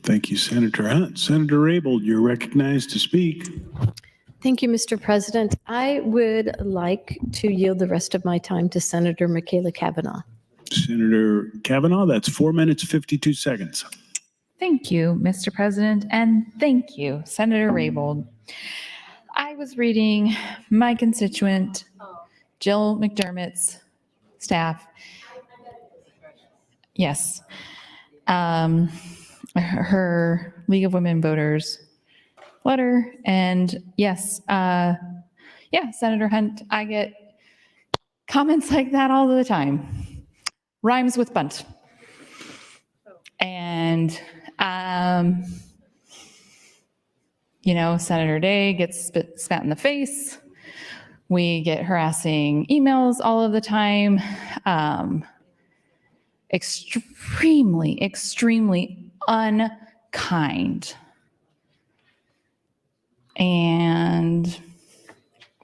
Thank you, Senator Hunt. Senator Raybold, you're recognized to speak. Thank you, Mr. President. I would like to yield the rest of my time to Senator Michaela Cavanaugh. Senator Kavanaugh, that's 4 minutes, 52 seconds. Thank you, Mr. President, and thank you, Senator Raybold. I was reading my constituent, Jill McDermott's staff. Yes. Her League of Women Voters letter, and yes, Senator Hunt, I get comments like that all the time. Rhymes with bunt. And, Senator Day gets spat in the face. We get harassing emails all of the time. Extremely, extremely unkind. And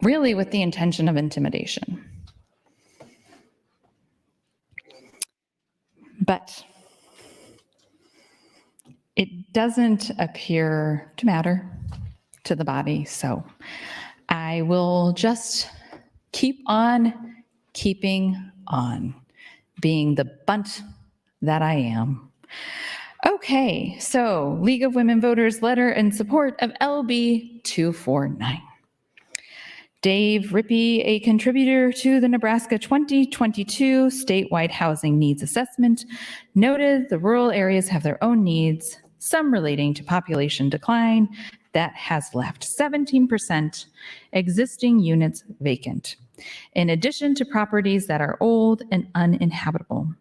really with the intention of intimidation. But it doesn't appear to matter to the body, so I will just keep on keeping on, being the bunt that I am. Okay, so League of Women Voters letter in support of LB 249. Dave Rippey, a contributor to the Nebraska 2022 statewide housing needs assessment, noted the rural areas have their own needs, some relating to population decline that has left 17% existing units vacant, in addition to properties that are old and uninhabitable.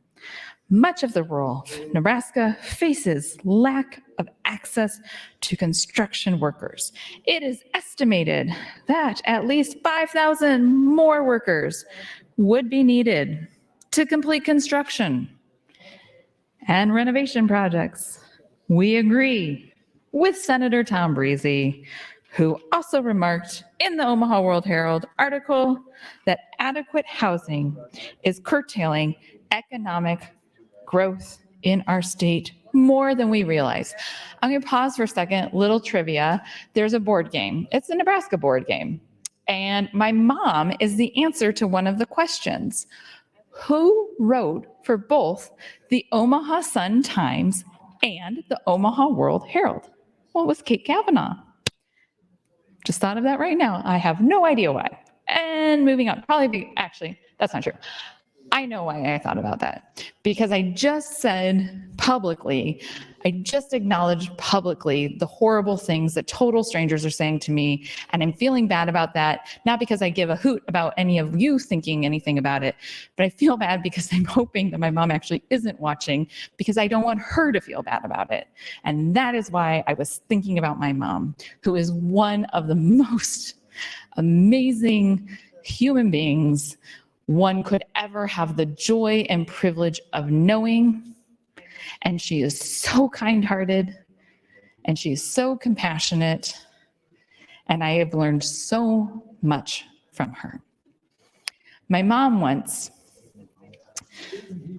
Much of the rural Nebraska faces lack of access to construction workers. It is estimated that at least 5,000 more workers would be needed to complete construction and renovation projects. We agree with Senator Tom Breezy, who also remarked in the Omaha World Herald article that adequate housing is curtailing economic growth in our state more than we realize. I'm going to pause for a second. Little trivia. There's a board game. It's a Nebraska board game. And my mom is the answer to one of the questions. Who wrote for both the Omaha Sun-Times and the Omaha World Herald? Well, it was Kate Kavanaugh. Just thought of that right now. I have no idea why. And moving on. Actually, that's not true. I know why I thought about that. Because I just said publicly, I just acknowledged publicly the horrible things that total strangers are saying to me. And I'm feeling bad about that, not because I give a hoot about any of you thinking anything about it, but I feel bad because I'm hoping that my mom actually isn't watching, because I don't want her to feel bad about it. And that is why I was thinking about my mom, who is one of the most amazing human beings one could ever have the joy and privilege of knowing. And she is so kind-hearted, and she is so compassionate, and I have learned so much from her. My mom once,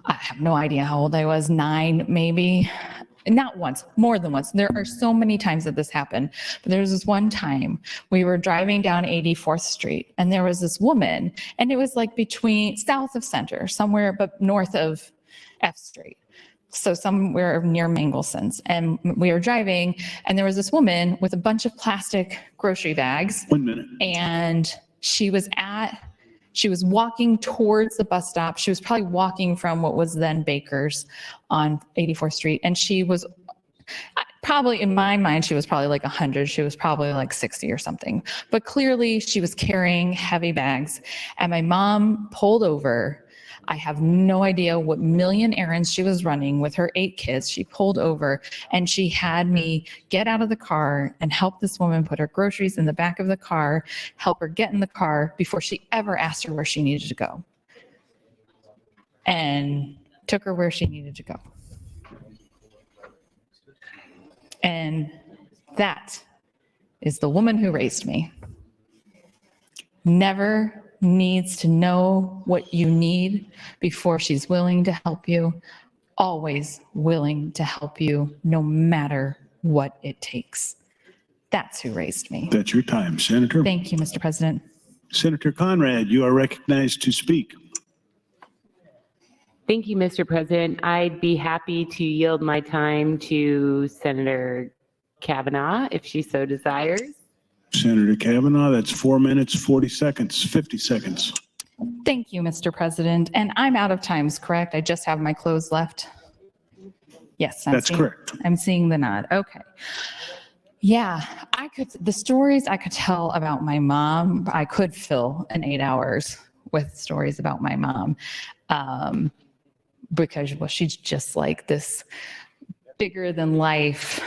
I have no idea how old I was, 9 maybe, not once, more than once. There are so many times that this happened, but there was this one time we were driving down 84th Street, and there was this woman, and it was like between south of Center, somewhere but north of F Street. So somewhere near Mangelson's, and we were driving, and there was this woman with a bunch of plastic grocery bags. 1 minute. And she was walking towards the bus stop. She was probably walking from what was then Baker's on 84th Street. And she was probably, in my mind, she was probably like 100. She was probably like 60 or something. But clearly she was carrying heavy bags. And my mom pulled over I have no idea what million errands she was running with her 8 kids. She pulled over and she had me get out of the car and help this woman put her groceries in the back of the car, help her get in the car before she ever asked her where she needed to go. And took her where she needed to go. And that is the woman who raised me. Never needs to know what you need before she's willing to help you. Always willing to help you, no matter what it takes. That's who raised me. That's your time, Senator. Thank you, Mr. President. Senator Conrad, you are recognized to speak. Thank you, Mr. President. I'd be happy to yield my time to Senator Kavanaugh if she so desires. Senator Kavanaugh, that's 4 minutes, 40 seconds, 50 seconds. Thank you, Mr. President. And I'm out of times, correct? I just have my clothes left. Yes, That's correct. I'm seeing the nod. Okay. Yeah, the stories I could tell about my mom, I could fill an 8 hours with stories about my mom. Because, well, she's just like this bigger than life,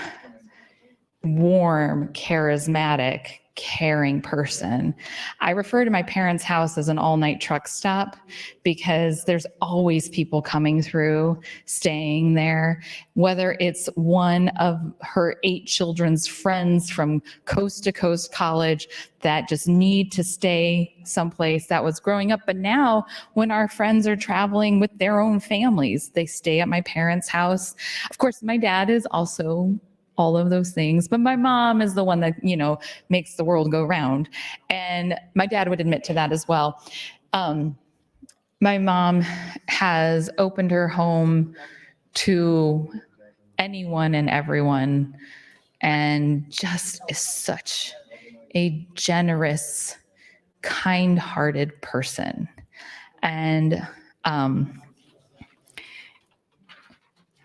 warm, charismatic, caring person. I refer to my parents' house as an all-night truck stop because there's always people coming through, staying there, whether it's one of her 8 children's friends from coast to coast college that just need to stay someplace that was growing up. But now when our friends are traveling with their own families, they stay at my parents' house. Of course, my dad is also all of those things. But my mom is the one that, makes the world go round. And my dad would admit to that as well. My mom has opened her home to anyone and everyone and just is such a generous, kind-hearted person. And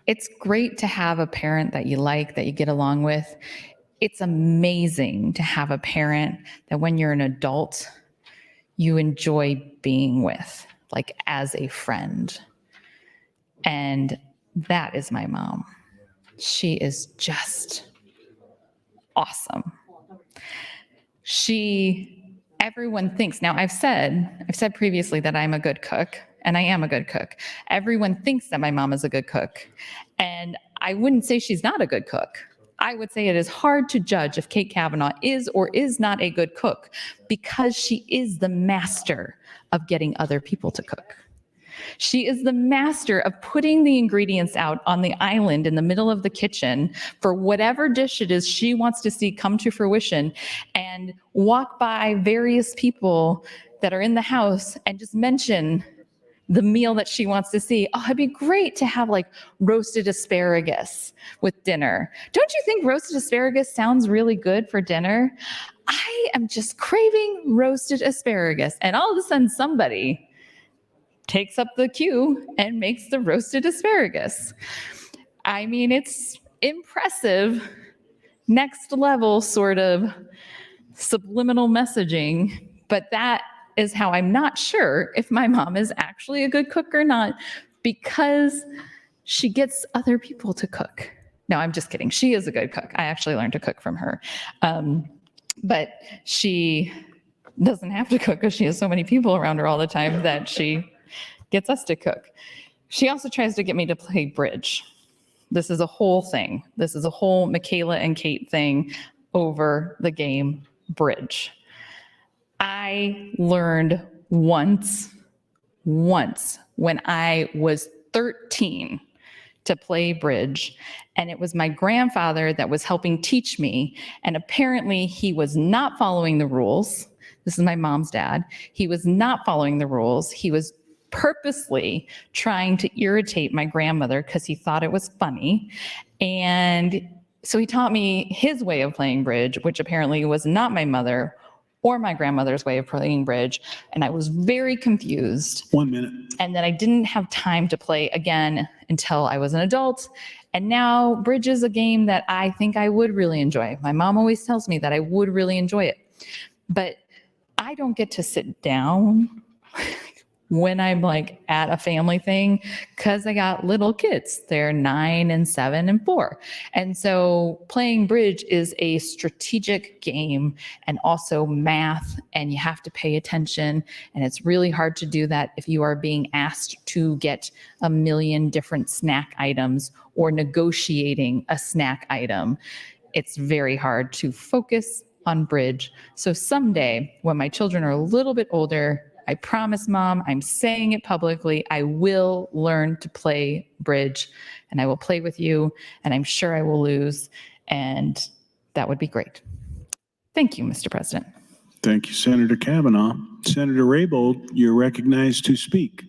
it's great to have a parent that you like, that you get along with. It's amazing to have a parent that when you're an adult, you enjoy being with, like as a friend. And that is my mom. She is just awesome. Everyone thinks, now I've said previously that I'm a good cook. And I am a good cook. Everyone thinks that my mom is a good cook. And I wouldn't say she's not a good cook. I would say it is hard to judge if Kate Kavanaugh is or is not a good cook because she is the master of getting other people to cook. She is the master of putting the ingredients out on the island in the middle of the kitchen for whatever dish it is she wants to see come to fruition, and walk by various people that are in the house and just mention the meal that she wants to see. Oh, it'd be great to have like roasted asparagus with dinner. Don't you think roasted asparagus sounds really good for dinner? I am just craving roasted asparagus. And all of a sudden somebody takes up the cue and makes the roasted asparagus. I mean, it's impressive, next level sort of subliminal messaging, but that is how I'm not sure if my mom is actually a good cook or not, because she gets other people to cook. No, I'm just kidding. She is a good cook. I actually learned to cook from her. But she doesn't have to cook because she has so many people around her all the time that she gets us to cook. She also tries to get me to play bridge. This is a whole thing. This is a whole Michaela and Kate thing over the game bridge. I learned once when I was 13 to play bridge, and it was my grandfather that was helping teach me, and apparently he was not following the rules. This is my mom's dad. He was not following the rules. He was purposely trying to irritate my grandmother because he thought it was funny. And so he taught me his way of playing bridge, which apparently was not my mother or my grandmother's way of playing bridge. And I was very confused. 1 minute. And then I didn't have time to play again until I was an adult. And now bridge is a game that I think I would really enjoy. My mom always tells me that I would really enjoy it. But I don't get to sit down when I'm like at a family thing, because I got little kids. They're 9 and 7 and 4. And so playing bridge is a strategic game and also math, and you have to pay attention. And it's really hard to do that if you are being asked to get a million different snack items or negotiating a snack item. It's very hard to focus on bridge. So someday when my children are a little bit older, I promise, Mom, I'm saying it publicly, I will learn to play bridge and I will play with you, and I'm sure I will lose, and that would be great. Thank you, Mr. President. Thank you, Senator Kavanaugh. Senator Raybold, you're recognized to speak.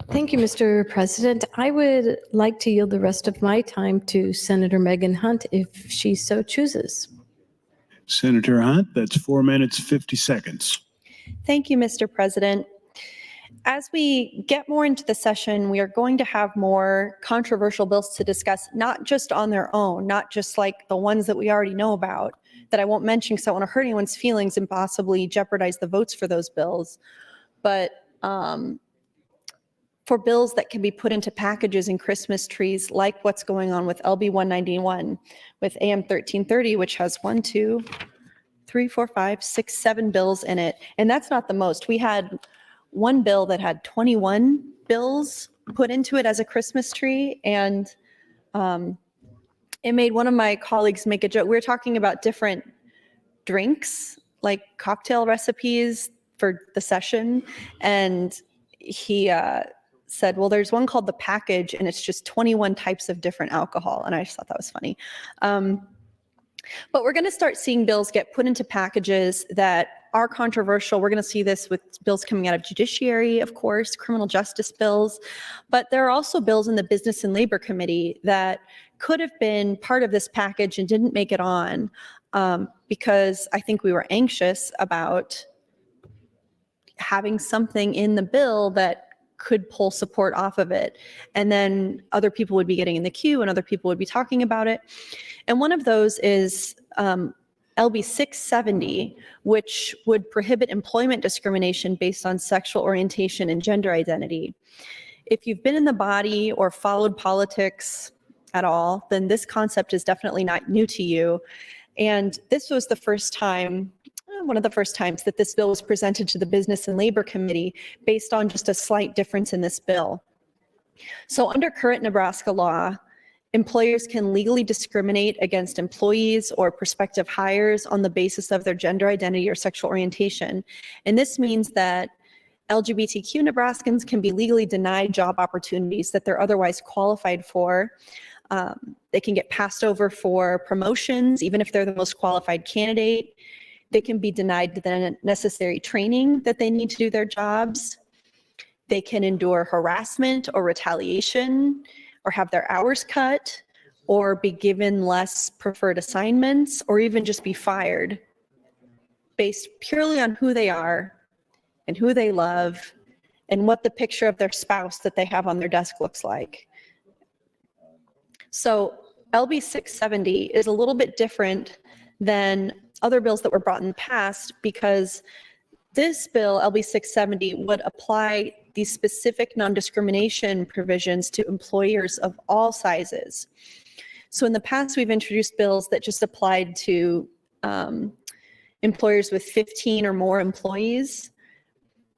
Thank you, Mr. President. I would like to yield the rest of my time to Senator Megan Hunt if she so chooses. Senator Hunt, that's 4 minutes, 50 seconds. Thank you, Mr. President. As we get more into the session, we are going to have more controversial bills to discuss, not just on their own, not just like the ones that we already know about, that I won't mention because I don't want to hurt anyone's feelings and possibly jeopardize the votes for those bills, but for bills that can be put into packages and Christmas trees, like what's going on with LB 191, with AM 1330, which has 1, 2, 3, 4, 5, 6, 7 bills in it. And that's not the most. We had one bill that had 21 bills put into it as a Christmas tree. And it made one of my colleagues make a joke. We were talking about different drinks, like cocktail recipes for the session. And he said, well, there's one called The Package, and it's just 21 types of different alcohol. And I just thought that was funny. But we're going to start seeing bills get put into packages that are controversial. We're going to see this with bills coming out of judiciary, of course, criminal justice bills. But there are also bills in the Business and Labor Committee that could have been part of this package and didn't make it on because I think we were anxious about having something in the bill that could pull support off of it. And then other people would be getting in the queue and other people would be talking about it. And one of those is LB 670, which would prohibit employment discrimination based on sexual orientation and gender identity. If you've been in the body or followed politics at all, then this concept is definitely not new to you. And this was the first time, one of the first times that this bill was presented to the Business and Labor Committee based on just a slight difference in this bill. So under current Nebraska law, employers can legally discriminate against employees or prospective hires on the basis of their gender identity or sexual orientation. And this means that LGBTQ Nebraskans can be legally denied job opportunities that they're otherwise qualified for. They can get passed over for promotions, even if they're the most qualified candidate. They can be denied the necessary training that they need to do their jobs. They can endure harassment or retaliation, or have their hours cut, or be given less preferred assignments, or even just be fired based purely on who they are and who they love and what the picture of their spouse that they have on their desk looks like. So LB 670 is a little bit different than other bills that were brought in the past because this bill, LB 670, would apply these specific non-discrimination provisions to employers of all sizes. So in the past, we've introduced bills that just applied to employers with 15 or more employees.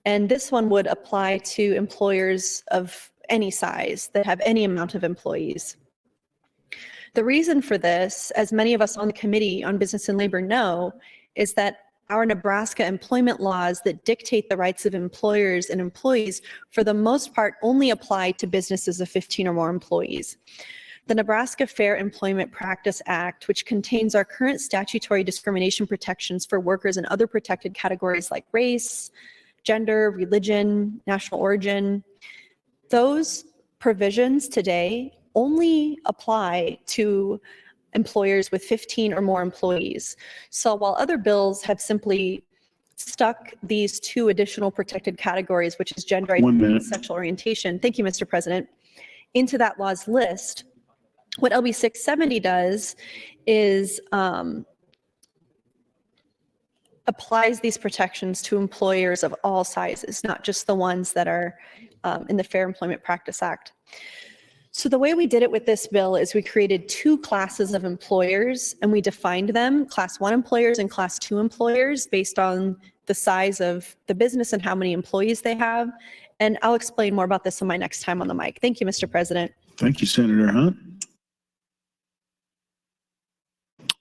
And this one would apply to employers of any size that have any amount of employees. The reason for this, as many of us on the Committee on Business and Labor know, is that our Nebraska employment laws that dictate the rights of employers and employees, for the most part, only apply to businesses of 15 or more employees. The Nebraska Fair Employment Practice Act, which contains our current statutory discrimination protections for workers in other protected categories like race, gender, religion, national origin, those provisions today only apply to employers with 15 or more employees. So while other bills have simply stuck these two additional protected categories, which is gender identity and sexual orientation, thank you, Mr. President, into that law's list, what LB 670 does is applies these protections to employers of all sizes, not just the ones that are in the Fair Employment Practice Act. So the way we did it with this bill is we created two classes of employers, and we defined them, class 1 employers and class 2 employers, based on the size of the business and how many employees they have. And I'll explain more about this on my next time on the mic. Thank you, Mr. President. Thank you, Senator Hunt.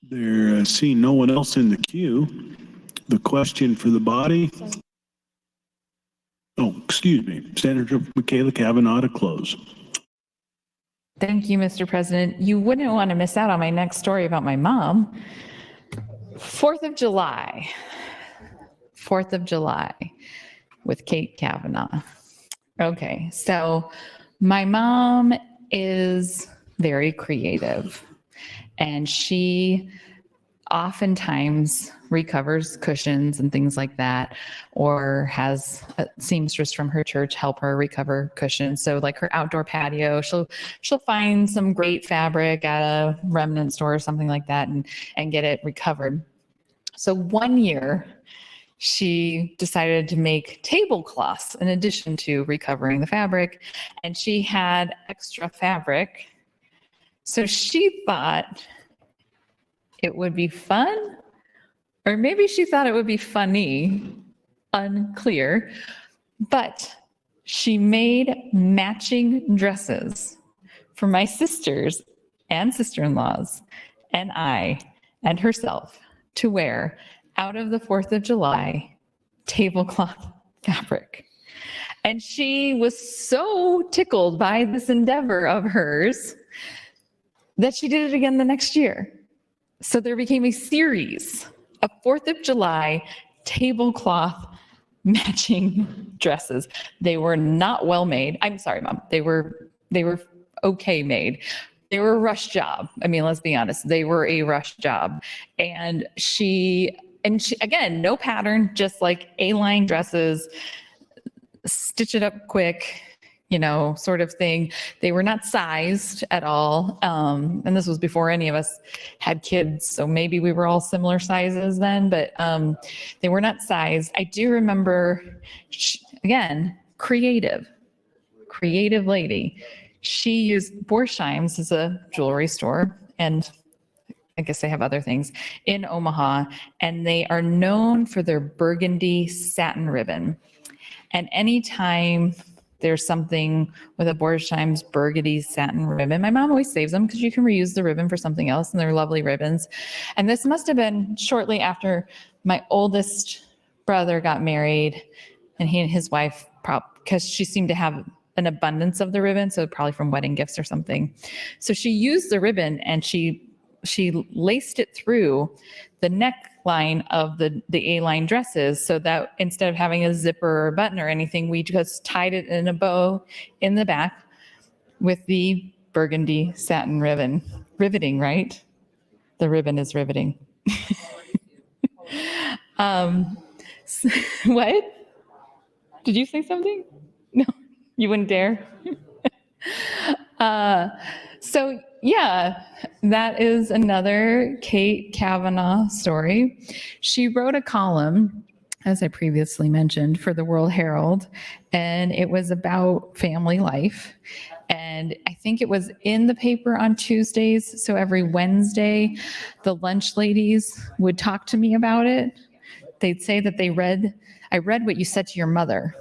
There seeing no one else in the queue. The question for the body. Oh, excuse me, Senator Michaela Cavanaugh to close. Thank you, Mr. President. You wouldn't want to miss out on my next story about my mom. 4th of July. 4th of July with Kate Kavanaugh. Okay, so my mom is very creative, and she oftentimes recovers cushions and things like that, or has a seamstress from her church help her recover cushions. So like her outdoor patio, she'll find some great fabric at a remnant store or something like that and get it recovered. So one year she decided to make tablecloths in addition to recovering the fabric, and she had extra fabric. So she thought it would be fun, or maybe she thought it would be funny, unclear, but she made matching dresses for my sisters and sister-in-laws and I and herself to wear out of the 4th of July tablecloth fabric. And she was so tickled by this endeavor of hers that she did it again the next year. So there became a series of 4th of July tablecloth matching dresses. They were not well made. I'm sorry, Mom. They were okay made. They were a rush job. I mean, let's be honest. They were a rush job. And she again, no pattern, just like A-line dresses, stitch it up quick, sort of thing. They were not sized at all. And this was before any of us had kids. So maybe we were all similar sizes then, but they were not sized. I do remember, again, creative lady. She used Borsheim's as a jewelry store, and I guess they have other things in Omaha, and they are known for their burgundy satin ribbon. And anytime there's something with a Borsheim's burgundy satin ribbon, my mom always saves them because you can reuse the ribbon for something else, and they're lovely ribbons. And this must have been shortly after my oldest brother got married, and he and his wife, because she seemed to have an abundance of the ribbon, so probably from wedding gifts or something. So she used the ribbon and she laced it through the neckline of the A-line dresses, so that instead of having a zipper or a button or anything, we just tied it in a bow in the back with the burgundy satin ribbon. Riveting, right? The ribbon is riveting. What? Did you say something? No, you wouldn't dare? So yeah, that is another Kate Kavanaugh story. She wrote a column, as I previously mentioned, for the World Herald, and it was about family life. And I think it was in the paper on Tuesdays. So every Wednesday, the lunch ladies would talk to me about it. They'd say that I read what you said to your mother.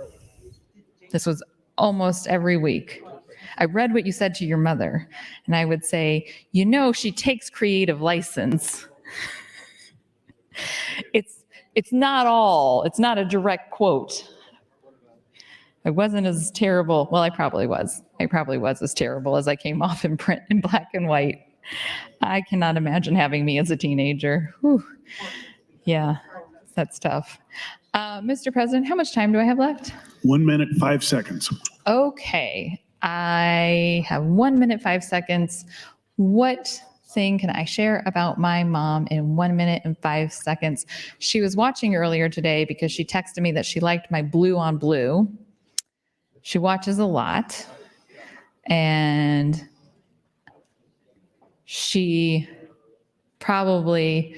This was almost every week. I read what you said to your mother. And I would say, she takes creative license. It's not a direct quote. I wasn't as terrible. Well, I probably was as terrible as I came off in print in black and white. I cannot imagine having me as a teenager. Whew. Yeah, that's tough. Mr. President, how much time do I have left? 1 minute, 5 seconds. Okay, I have 1 minute, 5 seconds. What thing can I share about my mom in 1 minute and 5 seconds? She was watching earlier today because she texted me that she liked my blue on blue. She watches a lot, and she probably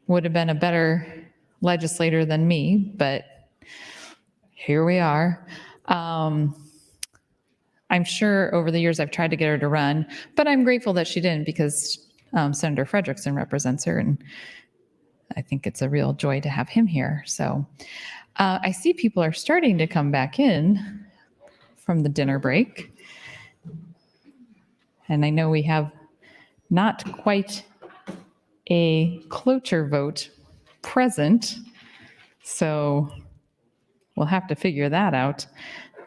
would have been a better legislator than me, but here we are. I'm sure over the years I've tried to get her to run, but I'm grateful that she didn't because Senator Frederickson represents her, and I think it's a real joy to have him here. So I see people are starting to come back in from the dinner break. And I know we have not quite a cloture vote present, so we'll have to figure that out.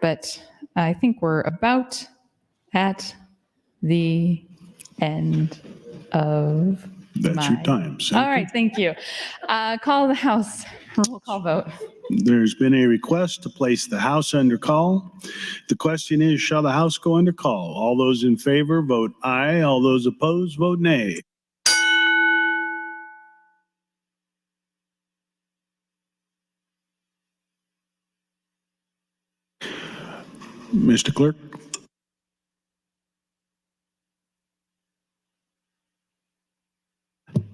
But I think we're about at the end of That's your time, All Senator. right, thank you. Call the House roll call vote. There's been a request to place the House under call. The question is, shall the House go under call? All those in favor, vote aye. All those opposed, vote nay. Mr. Clerk?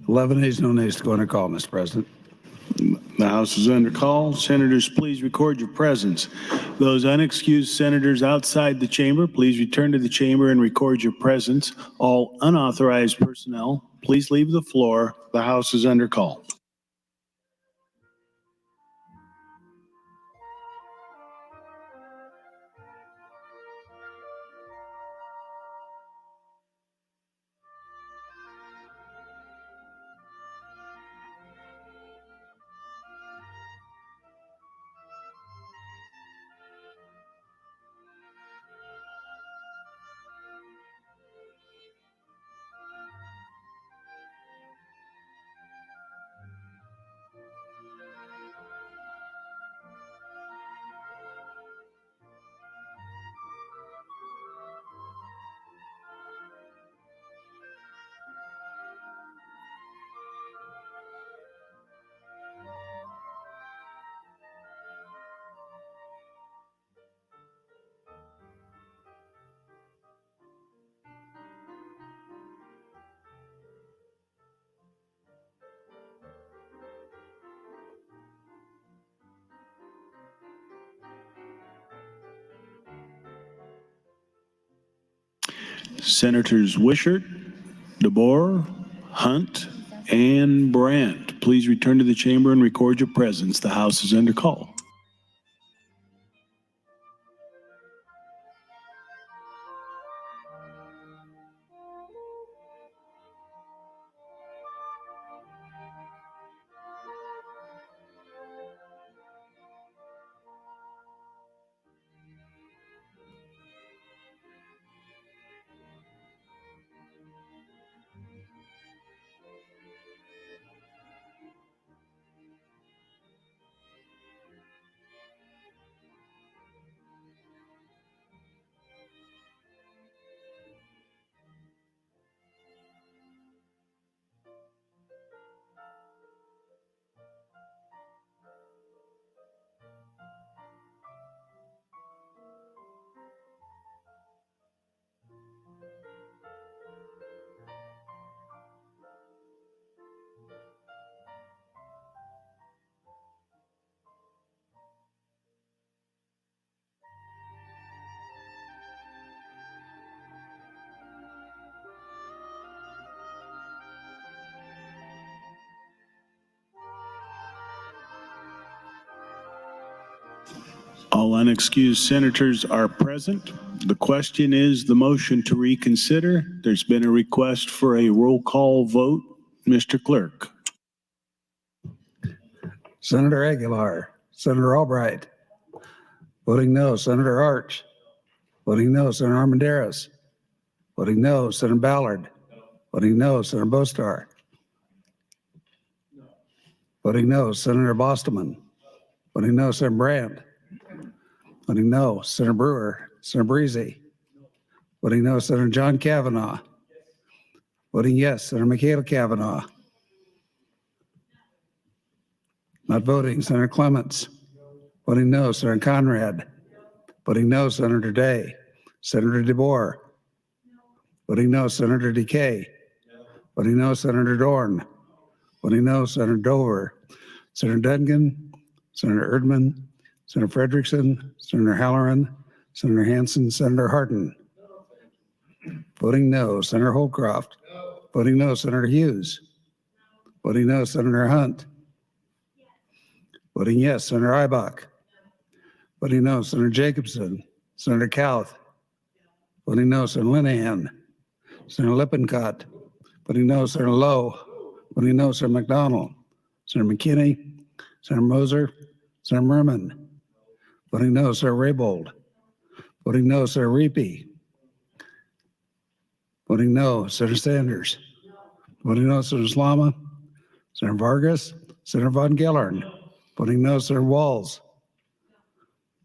11 ayes, no nays to go under call, Mr. President. The House is under call. Senators, please record your presence. Those unexcused senators outside the chamber, please return to the chamber and record your presence. All unauthorized personnel, please leave the floor. The House is under call. Senators Wishart, DeBoer, Hunt, and Brandt, please return to the chamber and record your presence. The House is under call. All unexcused senators are present. The question is the motion to reconsider. There's been a request for a roll call vote. Mr. Clerk. Senator Aguilar, Senator Albright. Voting no, Senator Arch. Voting no, Senator Armendariz. Voting no, Senator Ballard. Voting no, Senator Bostar. Voting no, Senator Bostoman. Voting no, Senator Brandt. Voting no, Senator Brewer. Senator Breezy. Voting no, Senator John Kavanaugh. Voting yes, Senator Michaela Kavanaugh. Not voting, Senator Clements. Voting no, Senator Conrad. Voting no, Senator Day. Senator DeBoer. Voting no, Senator DeKay. Voting no, Senator Dorn. Voting no, Senator Dover. Senator Duncan, Senator Erdman, Senator Frederickson, Senator Halloran, Senator Hansen, Senator Harden. Voting no, Senator Holcroft. Voting no, Senator Hughes. Voting no, Senator Hunt. Voting yes, Senator Ibach. Voting no, Senator Jacobson. Senator Kauth. Voting no, Senator Linehan. Senator Lippincott. Voting no, Senator Lowe. Voting no, Senator McDonald. Senator McKinney. Senator Moser. Senator Merman. Voting no, Senator Raybold. Voting no, Senator Reapy. Voting no, Senator Sanders. Voting no, Senator Slama. Senator Vargas. Senator Von Gellern. Voting no, Senator Walls.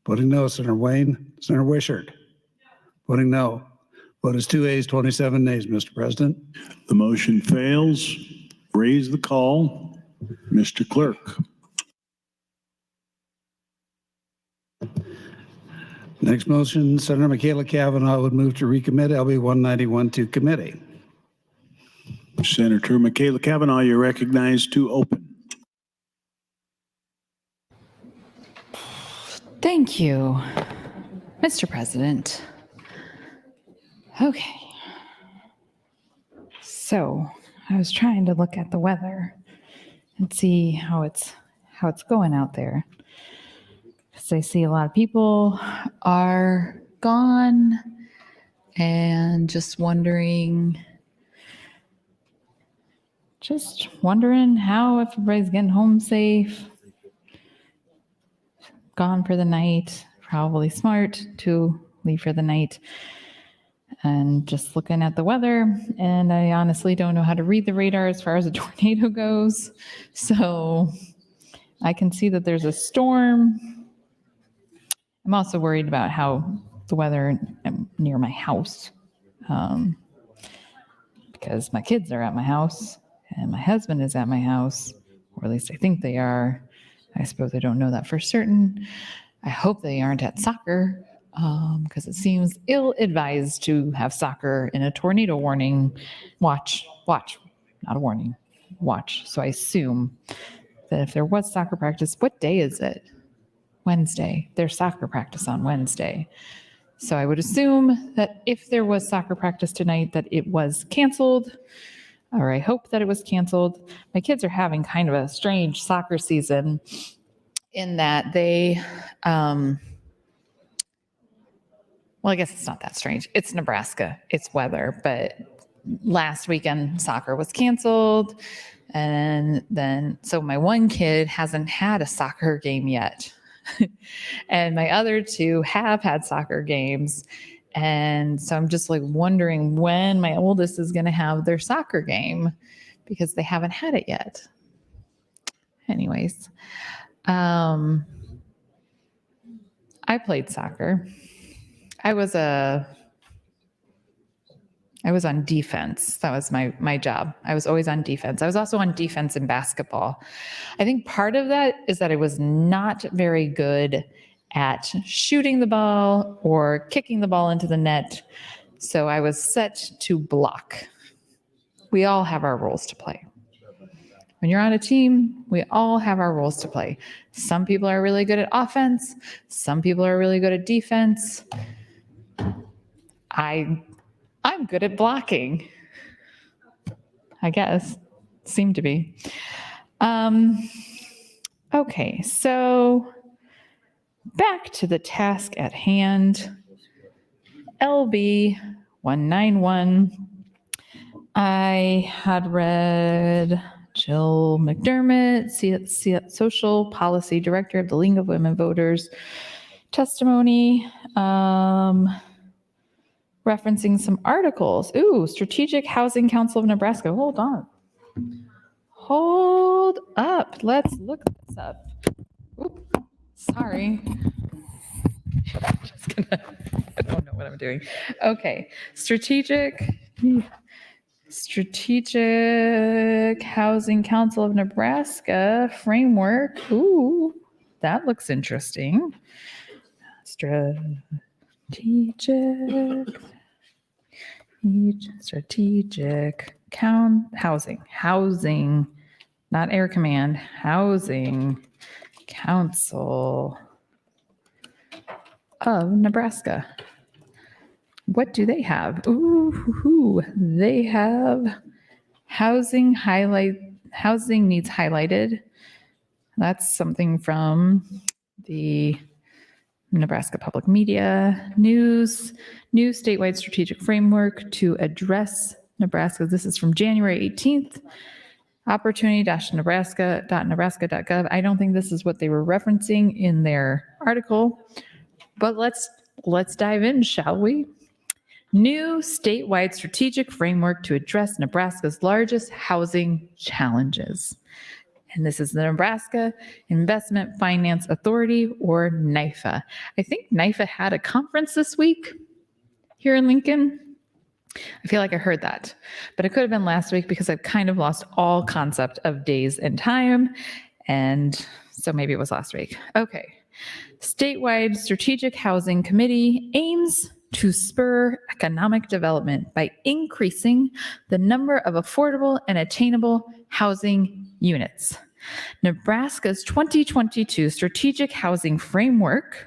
Voting no, Senator Wayne. Senator Wishart. Voting no. Vote is 2 ayes, 27 nays, Mr. President. The motion fails. Raise the call. Mr. Clerk. Next motion, Senator Michaela Cavanaugh would move to recommit LB 191 to committee. Senator Michaela Cavanaugh, you're recognized to open. Thank you, Mr. President. Okay. So I was trying to look at the weather and see how it's going out there. Because I see a lot of people are gone and just wondering how if everybody's getting home safe. Gone for the night, probably smart to leave for the night. And just looking at the weather, and I honestly don't know how to read the radar as far as a tornado goes. So I can see that there's a storm. I'm also worried about how the weather near my house, because my kids are at my house and my husband is at my house, or at least I think they are. I suppose I don't know that for certain. I hope they aren't at soccer, because it seems ill-advised to have soccer in a tornado warning. Watch, not a warning, watch. So I assume that if there was soccer practice, what day is it? Wednesday. There's soccer practice on Wednesday. So I would assume that if there was soccer practice tonight, that it was canceled, or I hope that it was canceled. My kids are having kind of a strange soccer season in that they, well, I guess it's not that strange. It's Nebraska. It's weather. But last weekend, soccer was canceled. And then, so my one kid hasn't had a soccer game yet. And my other two have had soccer games. And so I'm just like wondering when my oldest is going to have their soccer game, because they haven't had it yet. Anyways, I played soccer. I was on defense. That was my job. I was always on defense. I was also on defense in basketball. I think part of that is that I was not very good at shooting the ball or kicking the ball into the net. So I was set to block. We all have our roles to play. When you're on a team, we all have our roles to play. Some people are really good at offense. Some people are really good at defense. I'm good at blocking, I guess. Seem to be. Okay, so back to the task at hand. LB 191. I had read Jill McDermott, Social Policy Director of the League of Women Voters, testimony, referencing some articles. Ooh, Strategic Housing Council of Nebraska. Hold on. Hold up. Let's look this up. Oop, sorry. I don't know what I'm doing. Okay. Strategic Housing Council of Nebraska framework. Ooh, that looks interesting. Strategic housing not Air Command, Housing Council of Nebraska. What do they have? Ooh, they have housing needs highlighted. That's something from the Nebraska Public Media News, new statewide strategic framework to address Nebraska. This is from January 18th. Opportunity-nebraska.nebraska.gov. I don't think this is what they were referencing in their article, but let's dive in, shall we? New statewide strategic framework to address Nebraska's largest housing challenges. And this is the Nebraska Investment Finance Authority, or NIFA. I think NIFA had a conference this week here in Lincoln. I feel like I heard that, but it could have been last week because I've kind of lost all concept of days and time. And so maybe it was last week. Okay. Statewide Strategic Housing Committee aims to spur economic development by increasing the number of affordable and attainable housing units. Nebraska's 2022 Strategic Housing Framework,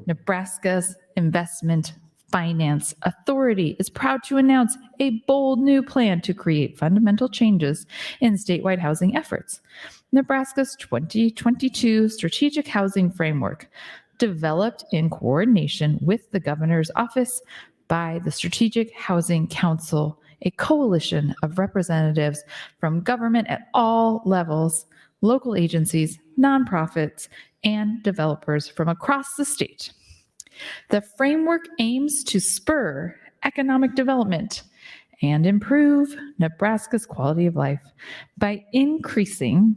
Nebraska's Investment Finance Authority, is proud to announce a bold new plan to create fundamental changes in statewide housing efforts. Nebraska's 2022 Strategic Housing Framework, developed in coordination with the Governor's Office by the Strategic Housing Council, a coalition of representatives from government at all levels, local agencies, nonprofits, and developers from across the state. The framework aims to spur economic development and improve Nebraska's quality of life by increasing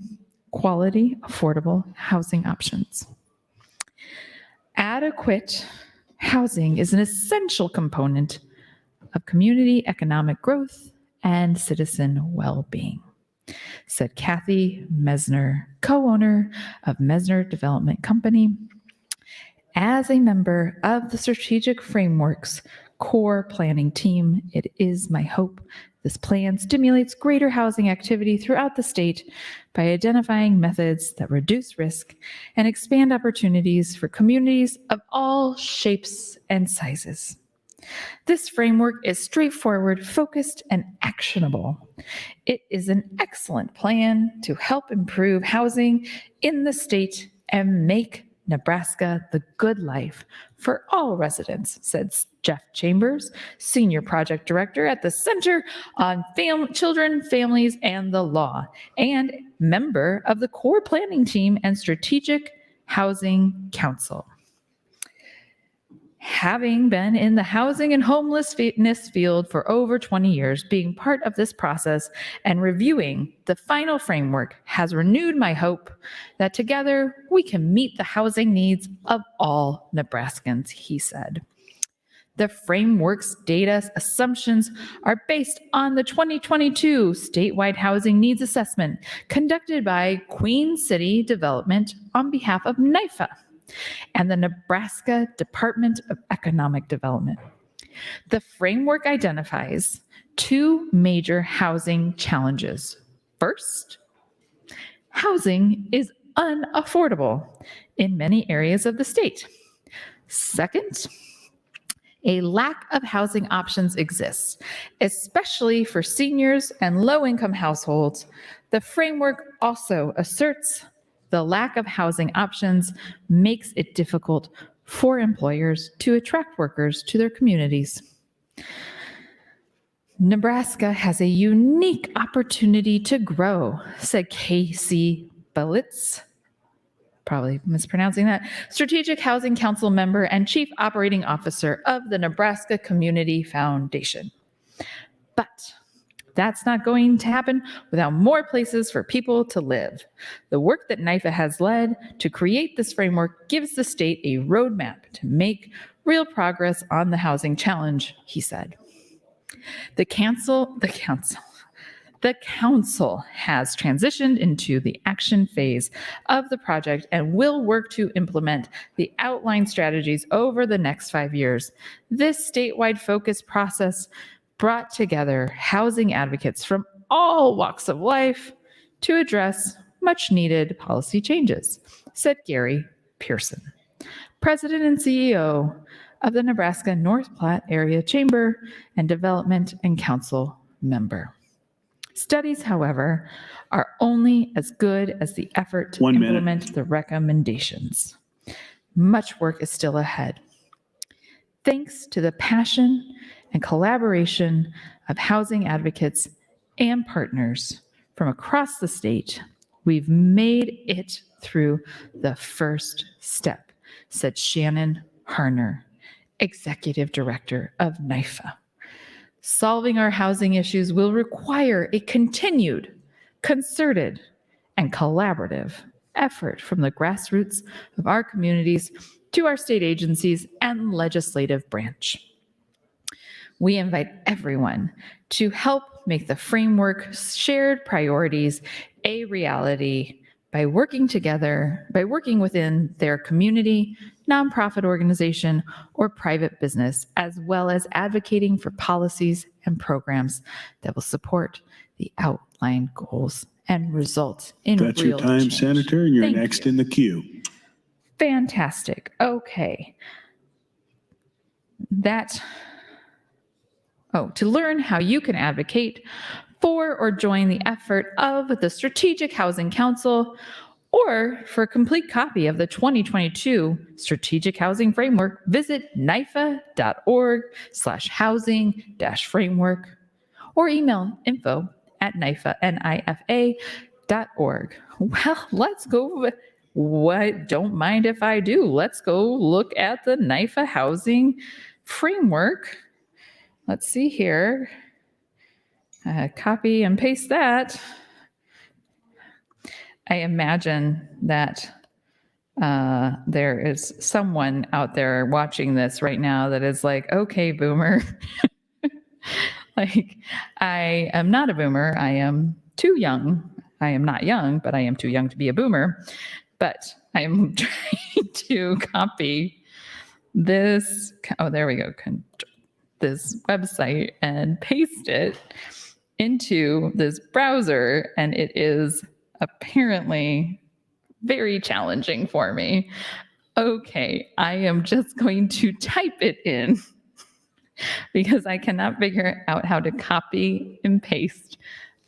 quality, affordable housing options. Adequate housing is an essential component of community economic growth and citizen well-being, said Kathy Mesner, co-owner of Mesner Development Company. As a member of the Strategic Framework's core planning team, it is my hope this plan stimulates greater housing activity throughout the state by identifying methods that reduce risk and expand opportunities for communities of all shapes and sizes. This framework is straightforward, focused, and actionable. It is an excellent plan to help improve housing in the state and make Nebraska the good life for all residents, said Jeff Chambers, Senior Project Director at the Center on Children, Families, and the Law, and member of the core planning team and Strategic Housing Council. Having been in the housing and homelessness field for over 20 years, being part of this process and reviewing the final framework has renewed my hope that together we can meet the housing needs of all Nebraskans, he said. The framework's data assumptions are based on the 2022 statewide housing needs assessment conducted by Queen City Development on behalf of NIFA and the Nebraska Department of Economic Development. The framework identifies two major housing challenges. First, housing is unaffordable in many areas of the state. Second, a lack of housing options exists, especially for seniors and low-income households. The framework also asserts the lack of housing options makes it difficult for employers to attract workers to their communities. Nebraska has a unique opportunity to grow, said Casey Belitz, probably mispronouncing that, Strategic Housing Council member and Chief Operating Officer of the Nebraska Community Foundation. But that's not going to happen without more places for people to live. The work that NIFA has led to create this framework gives the state a roadmap to make real progress on the housing challenge, he said. The council has transitioned into the action phase of the project and will work to implement the outlined strategies over the next 5 years. This statewide focus process brought together housing advocates from all walks of life to address much needed policy changes, said Gary Pearson, President and CEO of the Nebraska North Platte Area Chamber and Development and Council member. Studies, however, are only as good as the effort to 1 minute. implement the recommendations. Much work is still ahead. Thanks to the passion and collaboration of housing advocates and partners from across the state, we've made it through the first step, said Shannon Harner, Executive Director of NYFA. Solving our housing issues will require a continued, concerted, and collaborative effort from the grassroots of our communities to our state agencies and legislative branch. We invite everyone to help make the framework's shared priorities a reality by working within their community, nonprofit organization, or private business, as well as advocating for policies and programs that will support the outlined goals and result in That's your real time, change. Senator, and you're Thank next you. in the queue. Fantastic. Okay. To learn how you can advocate for or join the effort of the Strategic Housing Council, or for a complete copy of the 2022 Strategic Housing Framework, visit nifa.org/housing-framework or email info@nifa.org. Well, let's go. Don't mind if I do. Let's go look at the NYFA housing framework. Let's see here. Copy and paste that. I imagine that there is someone out there watching this right now that is like, okay, boomer. Like, I am not a boomer. I am too young. I am not young, but I am too young to be a boomer. But I am trying to copy this. Oh, there we go. This website and paste it into this browser, and it is apparently very challenging for me. Okay, I am just going to type it in because I cannot figure out how to copy and paste.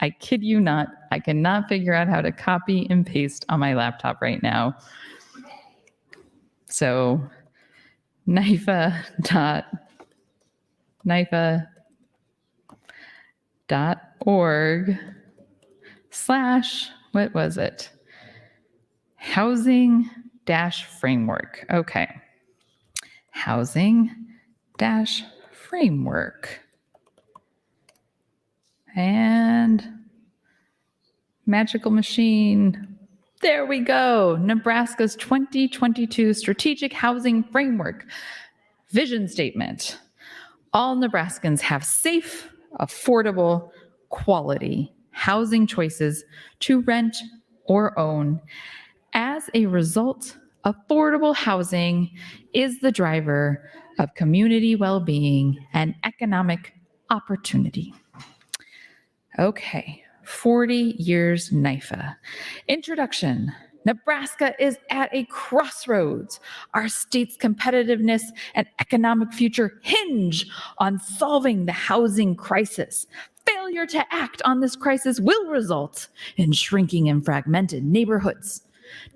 I kid you not, I cannot figure out how to copy and paste on my laptop right now. So nifa.org/ what was it? Housing-framework. Okay. Housing-framework. And magical machine. There we go. Nebraska's 2022 Strategic Housing Framework. Vision statement. All Nebraskans have safe, affordable, quality housing choices to rent or own. As a result, affordable housing is the driver of community well-being and economic opportunity. Okay, 40 years NYFA. Introduction. Nebraska is at a crossroads. Our state's competitiveness and economic future hinge on solving the housing crisis. Failure to act on this crisis will result in shrinking and fragmented neighborhoods,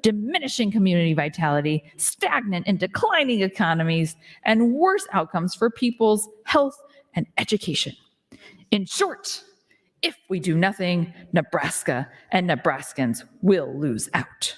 diminishing community vitality, stagnant and declining economies, and worse outcomes for people's health and education. In short, if we do nothing, Nebraska and Nebraskans will lose out.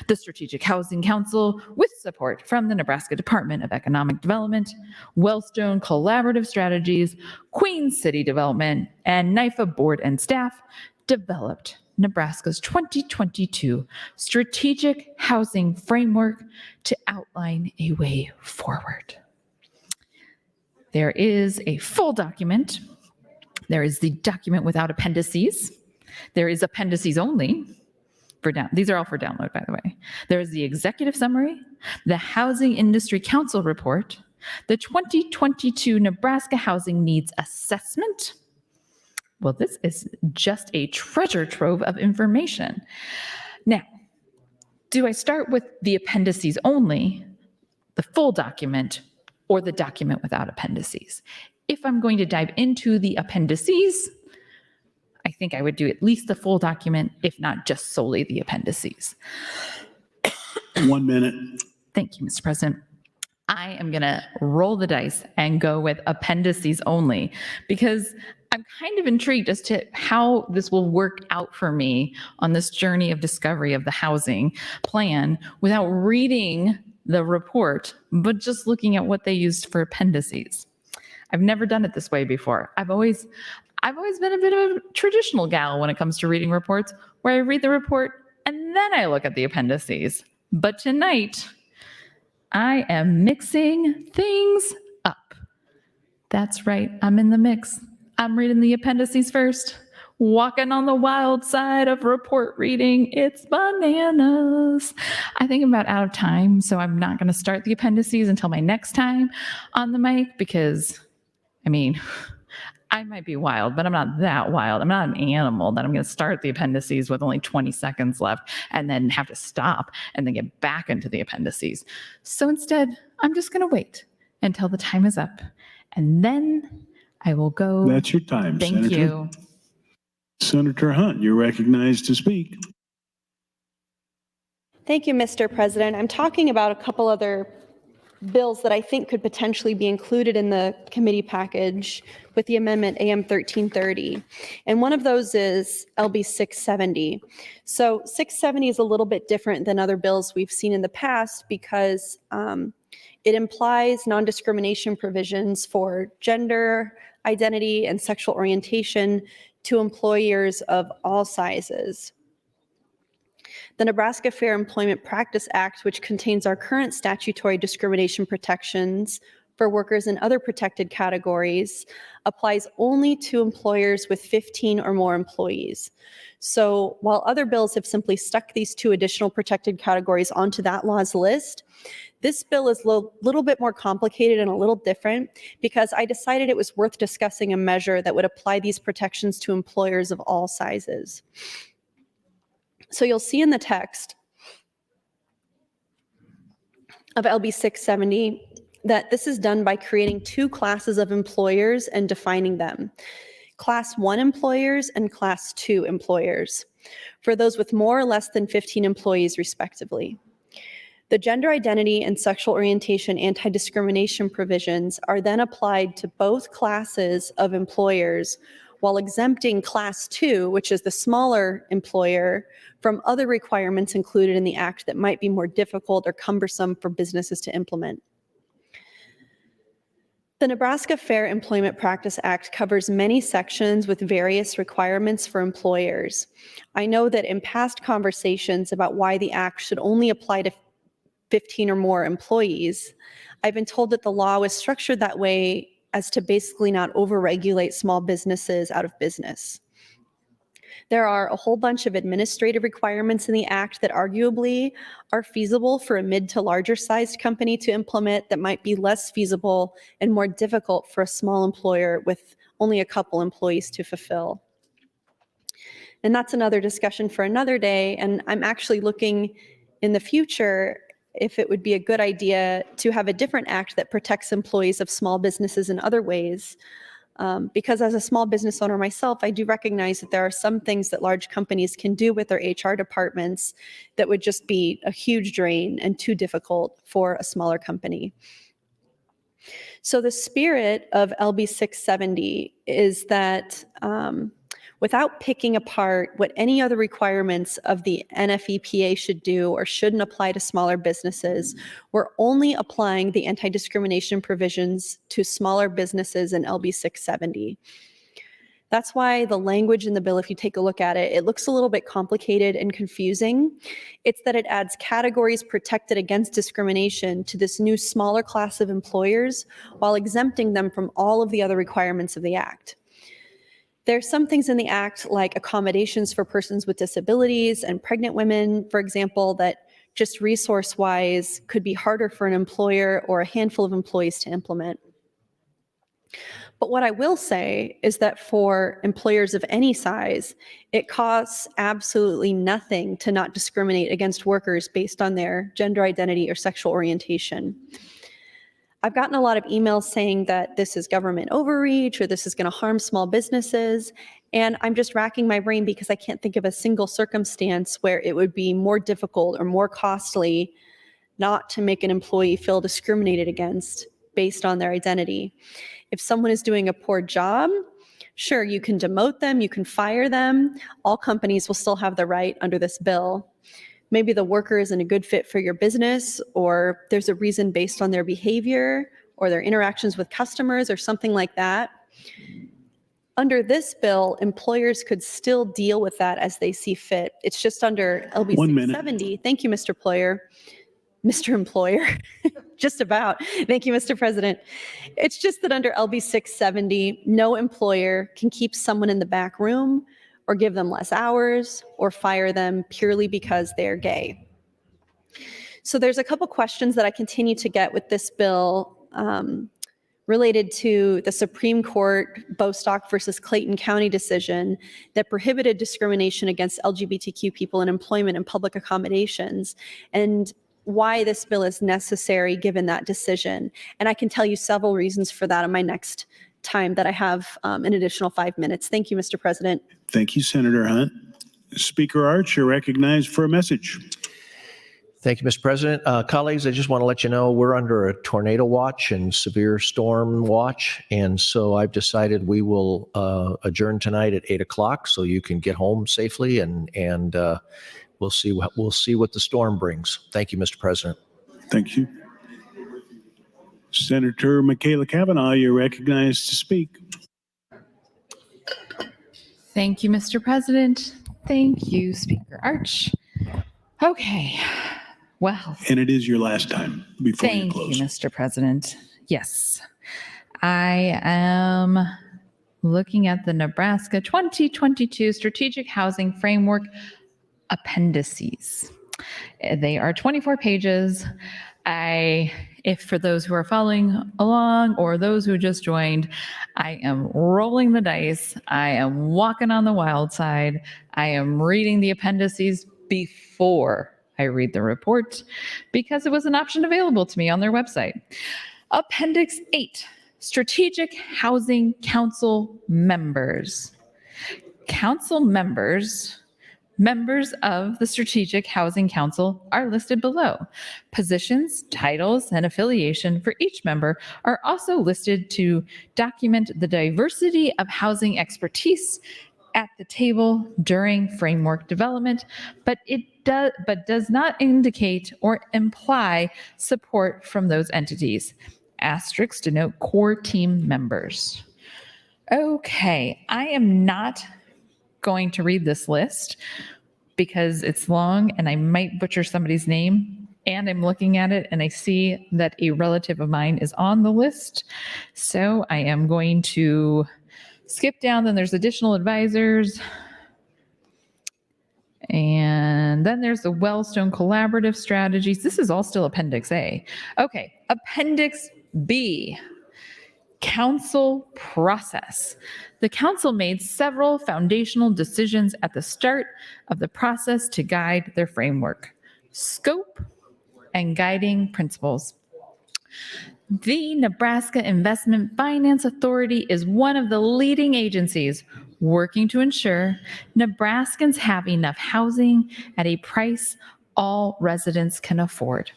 The Strategic Housing Council, with support from the Nebraska Department of Economic Development, Wellstone Collaborative Strategies, Queen City Development, and NYFA board and staff, developed Nebraska's 2022 Strategic Housing Framework to outline a way forward. There is a full document. There is the document without appendices. There is appendices only. These are all for download, by the way. There is the executive summary, the Housing Industry Council report, the 2022 Nebraska Housing Needs Assessment, Well, this is just a treasure trove of information. Now, do I start with the appendices only, the full document, or the document without appendices? If I'm going to dive into the appendices, I think I would do at least the full document, if not just solely the appendices. 1 minute. Thank you, Mr. President. I am going to roll the dice and go with appendices only because I'm kind of intrigued as to how this will work out for me on this journey of discovery of the housing plan without reading the report, but just looking at what they used for appendices. I've never done it this way before. I've always been a bit of a traditional gal when it comes to reading reports, where I read the report and then I look at the appendices. But tonight, I am mixing things up. That's right, I'm in the mix. I'm reading the appendices first. Walking on the wild side of report reading, it's bananas. I think I'm about out of time, so I'm not going to start the appendices until my next time on the mic because, I mean, I might be wild, but I'm not that wild. I'm not an animal that I'm going to start the appendices with only 20 seconds left and then have to stop and then get back into the appendices. So instead, I'm just going to wait until the time is up and then I will go. That's your time, Thank Senator. you. Senator Hunt, you're recognized to speak. Thank you, Mr. President. I'm talking about a couple other bills that I think could potentially be included in the committee package with the amendment AM 1330. And one of those is LB 670. So 670 is a little bit different than other bills we've seen in the past because it implies non-discrimination provisions for gender, identity, and sexual orientation to employers of all sizes. The Nebraska Fair Employment Practice Act, which contains our current statutory discrimination protections for workers in other protected categories, applies only to employers with 15 or more employees. So while other bills have simply stuck these two additional protected categories onto that law's list, this bill is a little bit more complicated and a little different because I decided it was worth discussing a measure that would apply these protections to employers of all sizes. So you'll see in the text of LB 670 that this is done by creating two classes of employers and defining them. Class 1 employers and Class 2 employers, for those with more or less than 15 employees respectively. The gender identity and sexual orientation anti-discrimination provisions are then applied to both classes of employers while exempting Class 2, which is the smaller employer, from other requirements included in the Act that might be more difficult or cumbersome for businesses to implement. The Nebraska Fair Employment Practice Act covers many sections with various requirements for employers. I know that in past conversations about why the Act should only apply to 15 or more employees, I've been told that the law was structured that way as to basically not overregulate small businesses out of business. There are a whole bunch of administrative requirements in the Act that arguably are feasible for a mid to larger sized company to implement that might be less feasible and more difficult for a small employer with only a couple employees to fulfill. And that's another discussion for another day. And I'm actually looking in the future if it would be a good idea to have a different act that protects employees of small businesses in other ways. Because as a small business owner myself, I do recognize that there are some things that large companies can do with their HR departments that would just be a huge drain and too difficult for a smaller company. So the spirit of LB 670 is that without picking apart what any other requirements of the NFEPA should do or shouldn't apply to smaller businesses, we're only applying the anti-discrimination provisions to smaller businesses in LB 670. That's why the language in the bill, if you take a look at it, it looks a little bit complicated and confusing. It's that it adds categories protected against discrimination to this new smaller class of employers while exempting them from all of the other requirements of the Act. There's some things in the Act like accommodations for persons with disabilities and pregnant women, for example, that just resource-wise could be harder for an employer or a handful of employees to implement. But what I will say is that for employers of any size, it costs absolutely nothing to not discriminate against workers based on their gender identity or sexual orientation. I've gotten a lot of emails saying that this is government overreach or this is going to harm small businesses. And I'm just racking my brain because I can't think of a single circumstance where it would be more difficult or more costly not to make an employee feel discriminated against based on their identity. If someone is doing a poor job, sure, you can demote them, you can fire them. All companies will still have the right under this bill. Maybe the worker isn't a good fit for your business, or there's a reason based on their behavior or their interactions with customers or something like that. Under this bill, employers could still deal with that as they see fit. It's just under LB 670. Thank you, Mr. Employer. Just about. Thank you, Mr. President. It's just that under LB 670, no employer can keep someone in the back room or give them less hours or fire them purely because they're gay. So there's a couple questions that I continue to get with this bill related to the Supreme Court Bostock versus Clayton County decision that prohibited discrimination against LGBTQ people in employment and public accommodations, and why this bill is necessary given that decision. And I can tell you several reasons for that in my next time that I have an additional 5 minutes. Thank you, Mr. President. Thank you, Senator Hunt. Speaker Arch, you're recognized for a message. Thank you, Mr. President. Colleagues, I just want to let you know we're under a tornado watch and severe storm watch. And so I've decided we will adjourn tonight at 8 o'clock so you can get home safely, and we'll see what the storm brings. Thank you, Mr. President. Thank you. Senator Michaela Cavanaugh, you're recognized to speak. Thank you, Mr. President. Thank you, Speaker Arch. Okay, well. And it is your last time before you Thank close. you, Mr. President. Yes, I am looking at the Nebraska 2022 Strategic Housing Framework appendices. They are 24 pages. If for those who are following along or those who just joined, I am rolling the dice. I am walking on the wild side. I am reading the appendices before I read the report because it was an option available to me on their website. Appendix 8, Strategic Housing Council members. Council members of the Strategic Housing Council are listed below. Positions, titles, and affiliation for each member are also listed to document the diversity of housing expertise at the table during framework development, but does not indicate or imply support from those entities. Asterisks denote core team members. Okay, I am not going to read this list because it's long and I might butcher somebody's name, and I'm looking at it and I see that a relative of mine is on the list. So I am going to skip down. Then there's additional advisors. And then there's the Wellstone Collaborative Strategies. This is all still Appendix A. Okay, Appendix B. Council process. The council made several foundational decisions at the start of the process to guide their framework, scope, and guiding principles. The Nebraska Investment Finance Authority is one of the leading agencies working to ensure Nebraskans have enough housing at a price all residents can afford.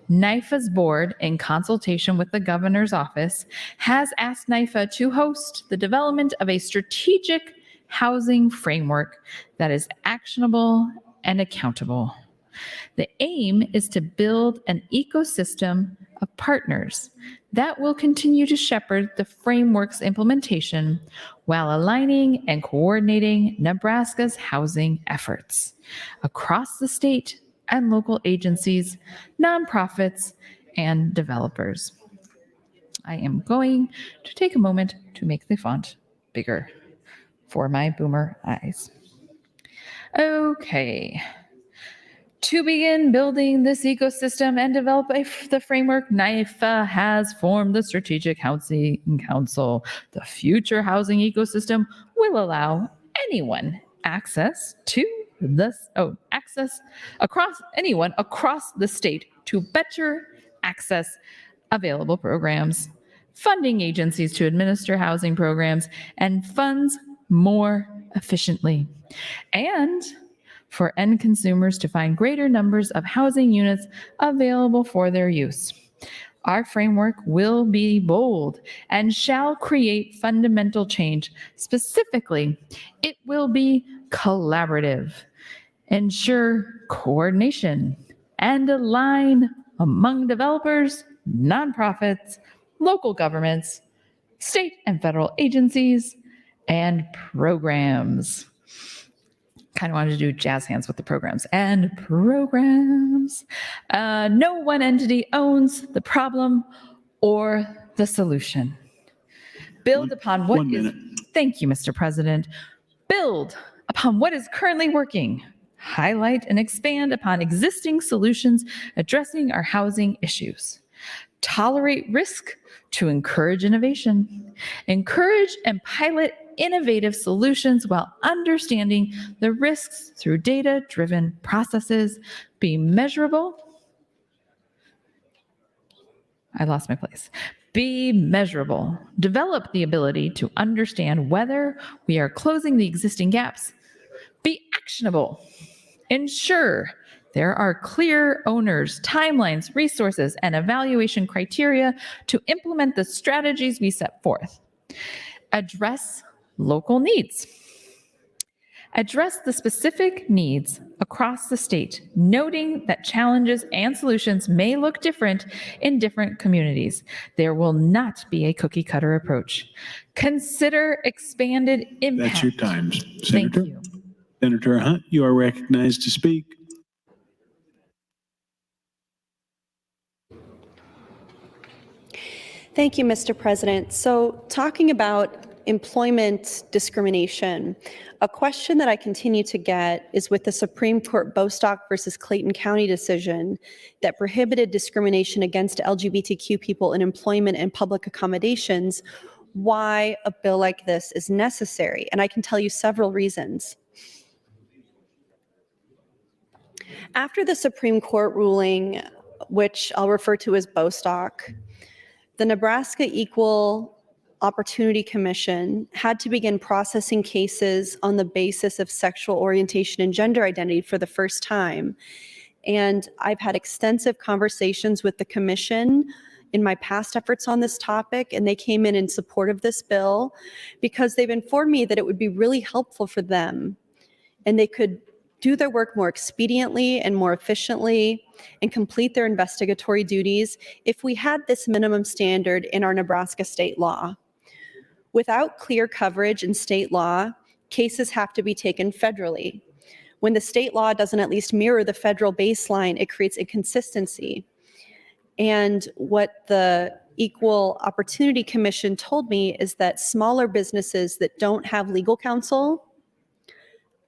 NYFA's board, in consultation with the governor's office, has asked NYFA to host the development of a strategic housing framework that is actionable and accountable. The aim is to build an ecosystem of partners that will continue to shepherd the framework's implementation while aligning and coordinating Nebraska's housing efforts across the state and local agencies, nonprofits, and developers. I am going to take a moment to make the font bigger for my boomer eyes. Okay. To begin building this ecosystem and develop the framework, NIFA has formed the Strategic Housing Council. The future housing ecosystem will allow anyone access across the state to better access available programs, funding agencies to administer housing programs, and funds more efficiently. And for end consumers to find greater numbers of housing units available for their use. Our framework will be bold and shall create fundamental change. Specifically, it will be collaborative, ensure coordination, and align among developers, nonprofits, local governments, state and federal agencies, and programs. Kind of wanted to do jazz hands with the programs. And programs. No one entity owns the problem or the solution. Build upon what is. Thank you, Mr. President. Build upon what is currently working. Highlight and expand upon existing solutions addressing our housing issues. Tolerate risk to encourage innovation. Encourage and pilot innovative solutions while understanding the risks through data-driven processes. Be measurable. I lost my place. Be measurable. Develop the ability to understand whether we are closing the existing gaps. Be actionable. Ensure there are clear owners, timelines, resources, and evaluation criteria to implement the strategies we set forth. Address local needs. Address the specific needs across the state, noting that challenges and solutions may look different in different communities. There will not be a cookie cutter approach. Consider expanded impact. That's your time, Thank Senator. you. Senator Hunt, you are recognized to speak. Thank you, Mr. President. So talking about employment discrimination, a question that I continue to get is with the Supreme Court Bostock versus Clayton County decision that prohibited discrimination against LGBTQ people in employment and public accommodations, why a bill like this is necessary. And I can tell you several reasons. After the Supreme Court ruling, which I'll refer to as Bostock, the Nebraska Equal Opportunity Commission had to begin processing cases on the basis of sexual orientation and gender identity for the first time. And I've had extensive conversations with the commission in my past efforts on this topic, and they came in support of this bill because they've informed me that it would be really helpful for them and they could do their work more expediently and more efficiently and complete their investigatory duties if we had this minimum standard in our Nebraska state law. Without clear coverage in state law, cases have to be taken federally. When the state law doesn't at least mirror the federal baseline, it creates inconsistency. And what the Equal Opportunity Commission told me is that smaller businesses that don't have legal counsel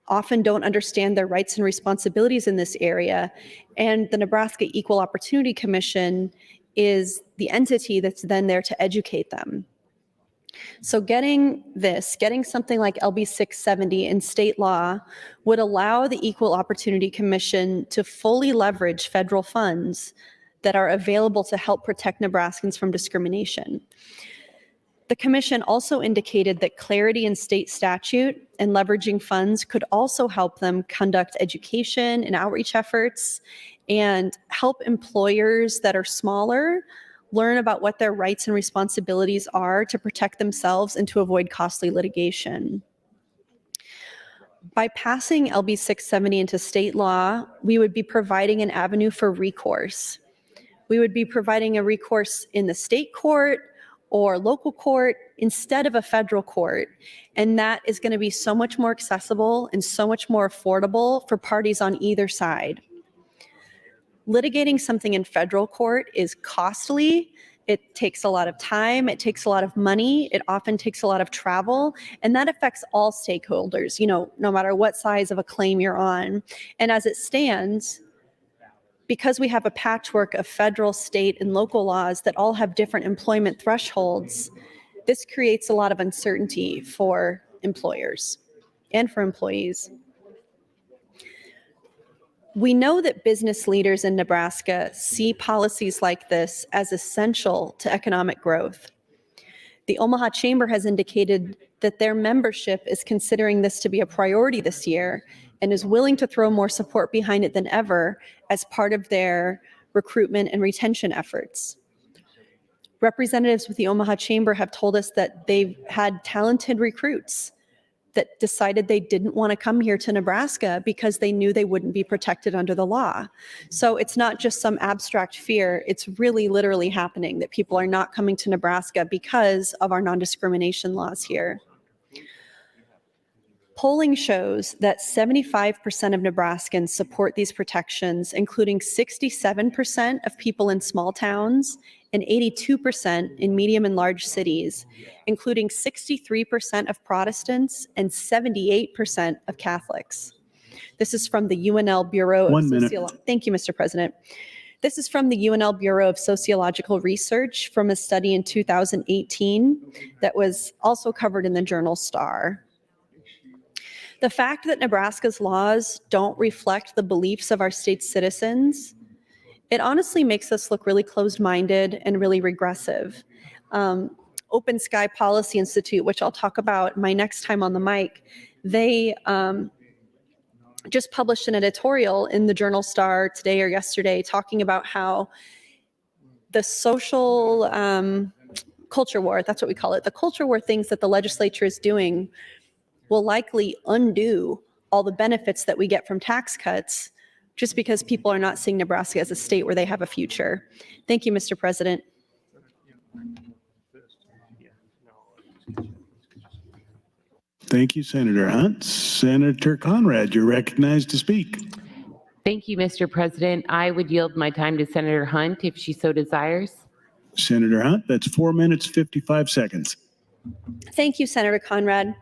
often don't understand their rights and responsibilities in this area. And the Nebraska Equal Opportunity Commission is the entity that's then there to educate them. So getting something like LB 670 in state law would allow the Equal Opportunity Commission to fully leverage federal funds that are available to help protect Nebraskans from discrimination. The commission also indicated that clarity in state statute and leveraging funds could also help them conduct education and outreach efforts and help employers that are smaller learn about what their rights and responsibilities are to protect themselves and to avoid costly litigation. By passing LB 670 into state law, we would be providing an avenue for recourse. We would be providing a recourse in the state court or local court instead of a federal court. And that is going to be so much more accessible and so much more affordable for parties on either side. Litigating something in federal court is costly. It takes a lot of time. It takes a lot of money. It often takes a lot of travel. And that affects all stakeholders, no matter what size of a claim you're on. And as it stands, because we have a patchwork of federal, state, and local laws that all have different employment thresholds, this creates a lot of uncertainty for employers and for employees. We know that business leaders in Nebraska see policies like this as essential to economic growth. The Omaha Chamber has indicated that their membership is considering this to be a priority this year and is willing to throw more support behind it than ever as part of their recruitment and retention efforts. Representatives with the Omaha Chamber have told us that they've had talented recruits that decided they didn't want to come here to Nebraska because they knew they wouldn't be protected under the law. So it's not just some abstract fear, it's really literally happening that people are not coming to Nebraska because of our non-discrimination laws here. Polling shows that 75% of Nebraskans support these protections, including 67% of people in small towns and 82% in medium and large cities, including 63% of Protestants and 78% of Catholics. This is from the UNL Bureau of 1 minute. Thank you, Mr. President. This is from the UNL Bureau of Sociological Research from a study in 2018 that was also covered in the journal Star. The fact that Nebraska's laws don't reflect the beliefs of our state's citizens, it honestly makes us look really closed-minded and really regressive. Open Sky Policy Institute, which I'll talk about my next time on the mic, they just published an editorial in the journal Star today or yesterday talking about how the social culture war, that's what we call it, the culture war things that the legislature is doing will likely undo all the benefits that we get from tax cuts just because people are not seeing Nebraska as a state where they have a future. Thank you, Mr. President. Thank you, Senator Hunt. Senator Conrad, you're recognized to speak. Thank you, Mr. President. I would yield my time to Senator Hunt if she so desires. Senator Hunt, that's 4 minutes, 55 seconds. Thank you, Senator Conrad.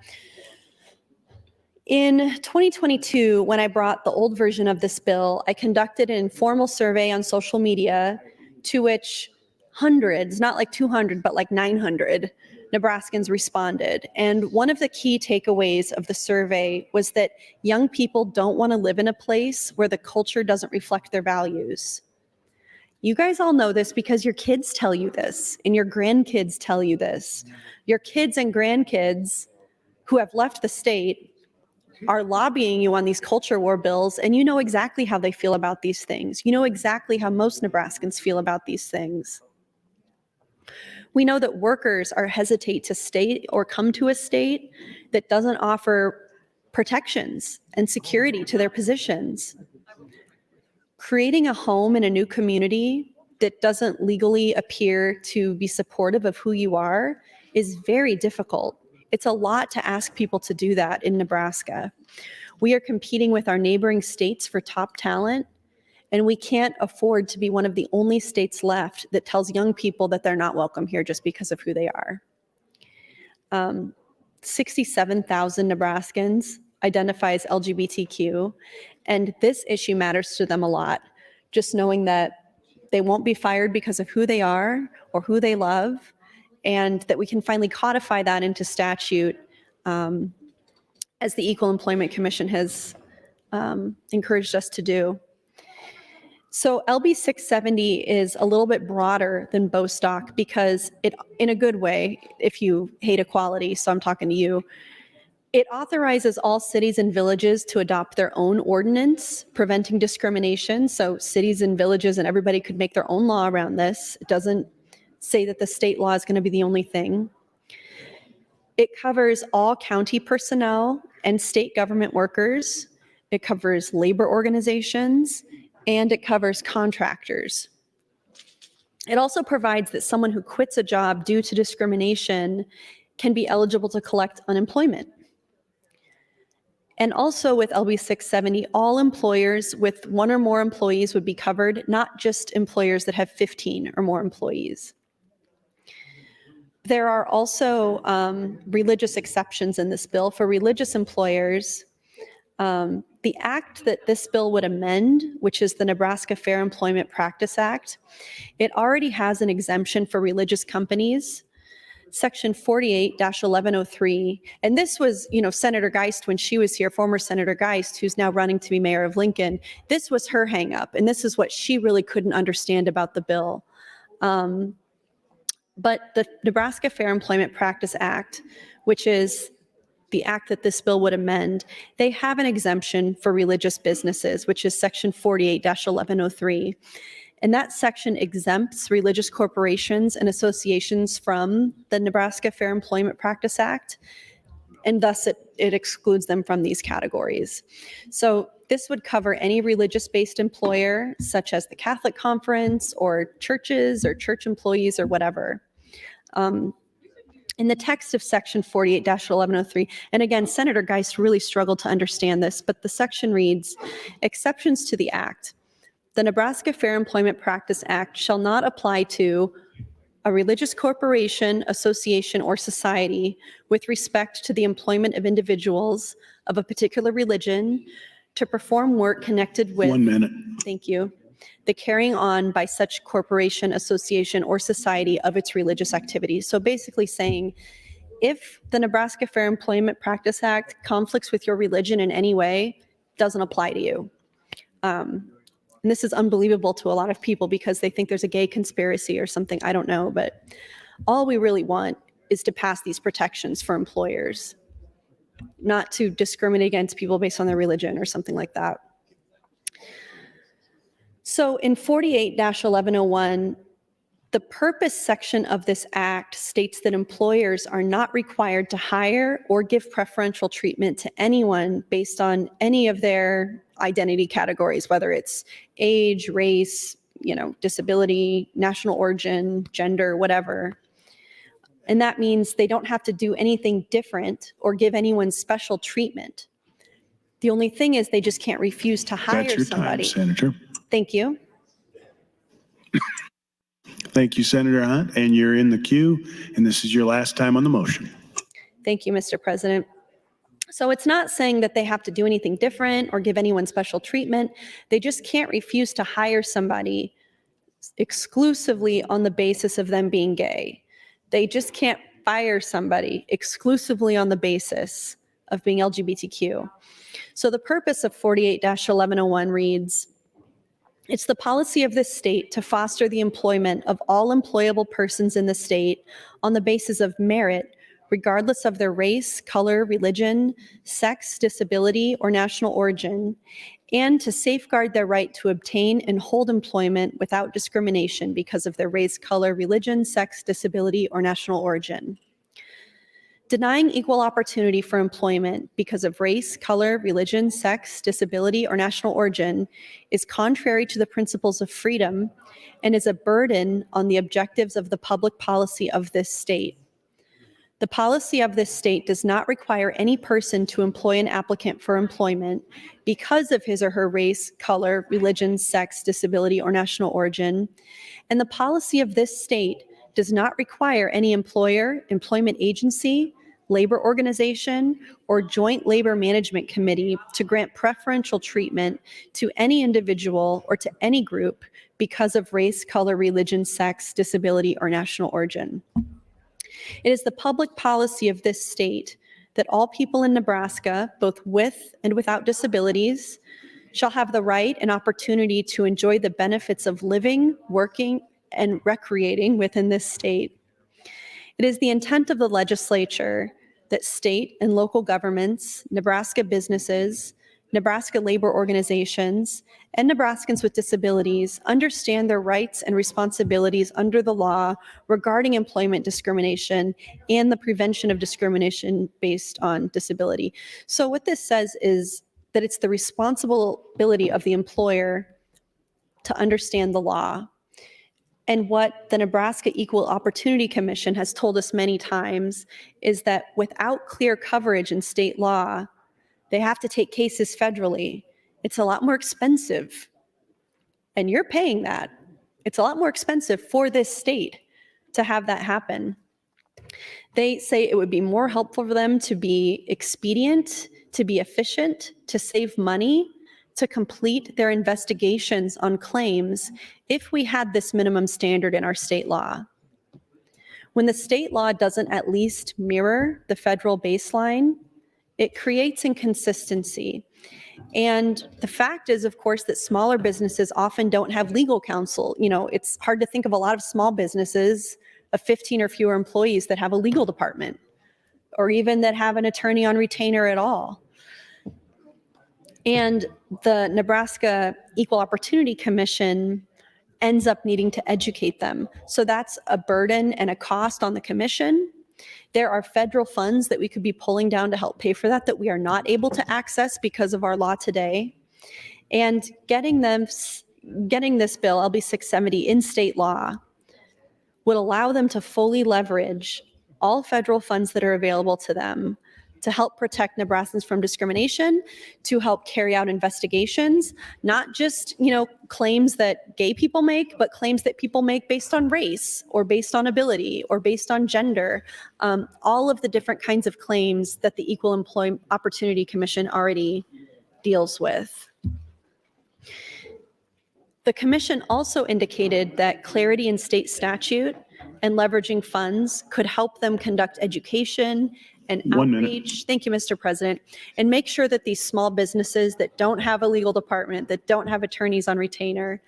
In 2022, when I brought the old version of this bill, I conducted an informal survey on social media to which hundreds, not like 200, but like 900 Nebraskans responded. And one of the key takeaways of the survey was that young people don't want to live in a place where the culture doesn't reflect their values. You guys all know this because your kids tell you this and your grandkids tell you this. Your kids and grandkids who have left the state are lobbying you on these culture war bills, and you know exactly how they feel about these things. You know exactly how most Nebraskans feel about these things. We know that workers are hesitant to stay or come to a state that doesn't offer protections and security to their positions. Creating a home in a new community that doesn't legally appear to be supportive of who you are is very difficult. It's a lot to ask people to do that in Nebraska. We are competing with our neighboring states for top talent, and we can't afford to be one of the only states left that tells young people that they're not welcome here just because of who they are. 67,000 Nebraskans identify as LGBTQ, and this issue matters to them a lot. Just knowing that they won't be fired because of who they are or who they love, and that we can finally codify that into statute as the Equal Employment Commission has encouraged us to do. So LB 670 is a little bit broader than Bostock because it, in a good way, if you hate equality, so I'm talking to you, it authorizes all cities and villages to adopt their own ordinance preventing discrimination. So cities and villages and everybody could make their own law around this. It doesn't say that the state law is going to be the only thing. It covers all county personnel and state government workers. It covers labor organizations, and it covers contractors. It also provides that someone who quits a job due to discrimination can be eligible to collect unemployment. And also with LB 670, all employers with one or more employees would be covered, not just employers that have 15 or more employees. There are also religious exceptions in this bill. For religious employers, The act that this bill would amend, which is the Nebraska Fair Employment Practice Act, it already has an exemption for religious companies, Section 48-1103. And this was, Senator Geist, when she was here, former Senator Geist, who's now running to be mayor of Lincoln, this was her hang up. And this is what she really couldn't understand about the bill. But the Nebraska Fair Employment Practice Act, which is the act that this bill would amend, they have an exemption for religious businesses, which is Section 48-1103. And that section exempts religious corporations and associations from the Nebraska Fair Employment Practice Act, and thus it excludes them from these categories. So this would cover any religious-based employer, such as the Catholic Conference or churches or church employees or whatever. In the text of Section 48-1103, and again, Senator Geist really struggled to understand this, but the section reads, exceptions to the act. The Nebraska Fair Employment Practice Act shall not apply to a religious corporation, association, or society with respect to the employment of individuals of a particular religion to perform work connected with— 1 minute. Thank you. The carrying on by such corporation, association, or society of its religious activities. So basically saying, if the Nebraska Fair Employment Practice Act conflicts with your religion in any way, doesn't apply to you. And this is unbelievable to a lot of people because they think there's a gay conspiracy or something, I don't know, but all we really want is to pass these protections for employers, not to discriminate against people based on their religion or something like that. So in 48-1101, the purpose section of this act states that employers are not required to hire or give preferential treatment to anyone based on any of their identity categories, whether it's age, race, disability, national origin, gender, whatever. And that means they don't have to do anything different or give anyone special treatment. The only thing is they just can't refuse to hire That's your somebody. time, Senator. Thank you. Thank you, Senator Hunt, and you're in the queue, and this is your last time on the motion. Thank you, Mr. President. So it's not saying that they have to do anything different or give anyone special treatment. They just can't refuse to hire somebody exclusively on the basis of them being gay. They just can't fire somebody exclusively on the basis of being LGBTQ. So the purpose of 48-1101 reads, it's the policy of this state to foster the employment of all employable persons in the state on the basis of merit, regardless of their race, color, religion, sex, disability, or national origin, and to safeguard their right to obtain and hold employment without discrimination because of their race, color, religion, sex, disability, or national origin. Denying equal opportunity for employment because of race, color, religion, sex, disability, or national origin is contrary to the principles of freedom and is a burden on the objectives of the public policy of this state. The policy of this state does not require any person to employ an applicant for employment because of his or her race, color, religion, sex, disability, or national origin. And the policy of this state does not require any employer, employment agency, labor organization, or joint labor management committee to grant preferential treatment to any individual or to any group because of race, color, religion, sex, disability, or national origin. It is the public policy of this state that all people in Nebraska, both with and without disabilities, shall have the right and opportunity to enjoy the benefits of living, working, and recreating within this state. It is the intent of the legislature that state and local governments, Nebraska businesses, Nebraska labor organizations, and Nebraskans with disabilities understand their rights and responsibilities under the law regarding employment discrimination and the prevention of discrimination based on disability. So what this says is that it's the responsibility of the employer to understand the law. And what the Nebraska Equal Opportunity Commission has told us many times is that without clear coverage in state law, they have to take cases federally. It's a lot more expensive, and you're paying that. It's a lot more expensive for this state to have that happen. They say it would be more helpful for them to be expedient, to be efficient, to save money, to complete their investigations on claims if we had this minimum standard in our state law. When the state law doesn't at least mirror the federal baseline, it creates inconsistency. And the fact is, of course, that smaller businesses often don't have legal counsel. You know, it's hard to think of a lot of small businesses of 15 or fewer employees that have a legal department, or even that have an attorney on retainer at all. And the Nebraska Equal Opportunity Commission ends up needing to educate them. So that's a burden and a cost on the commission. There are federal funds that we could be pulling down to help pay for that we are not able to access because of our law today. And getting this bill, LB 670, in state law would allow them to fully leverage all federal funds that are available to them to help protect Nebraskans from discrimination, to help carry out investigations, not just, claims that gay people make, but claims that people make based on race or based on ability or based on gender. All of the different kinds of claims that the Equal Employment Opportunity Commission already deals with. The commission also indicated that clarity in state statute and leveraging funds could help them conduct education and 1 minute. outreach. Thank you, Mr. President. And make sure that these small businesses that don't have a legal department, that don't have attorneys on retainer,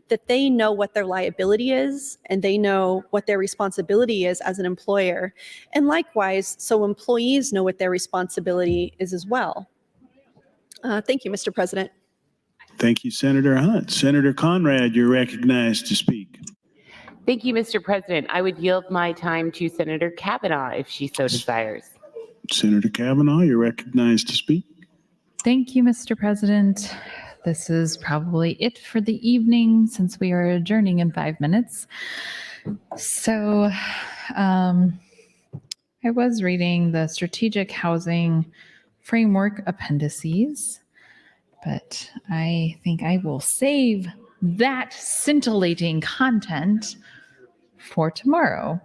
that they know what their liability is and they know what their responsibility is as an employer. And likewise, so employees know what their responsibility is as well. Thank you, Mr. President. Thank you, Senator Hunt. Senator Conrad, you're recognized to speak. Thank you, Mr. President. I would yield my time to Senator Kavanaugh if she so desires. Senator Kavanaugh, you're recognized to speak. Thank you, Mr. President. This is probably it for the evening since we are adjourning in 5 minutes. So I was reading the Strategic Housing Framework appendices, but I think I will save that scintillating content for tomorrow.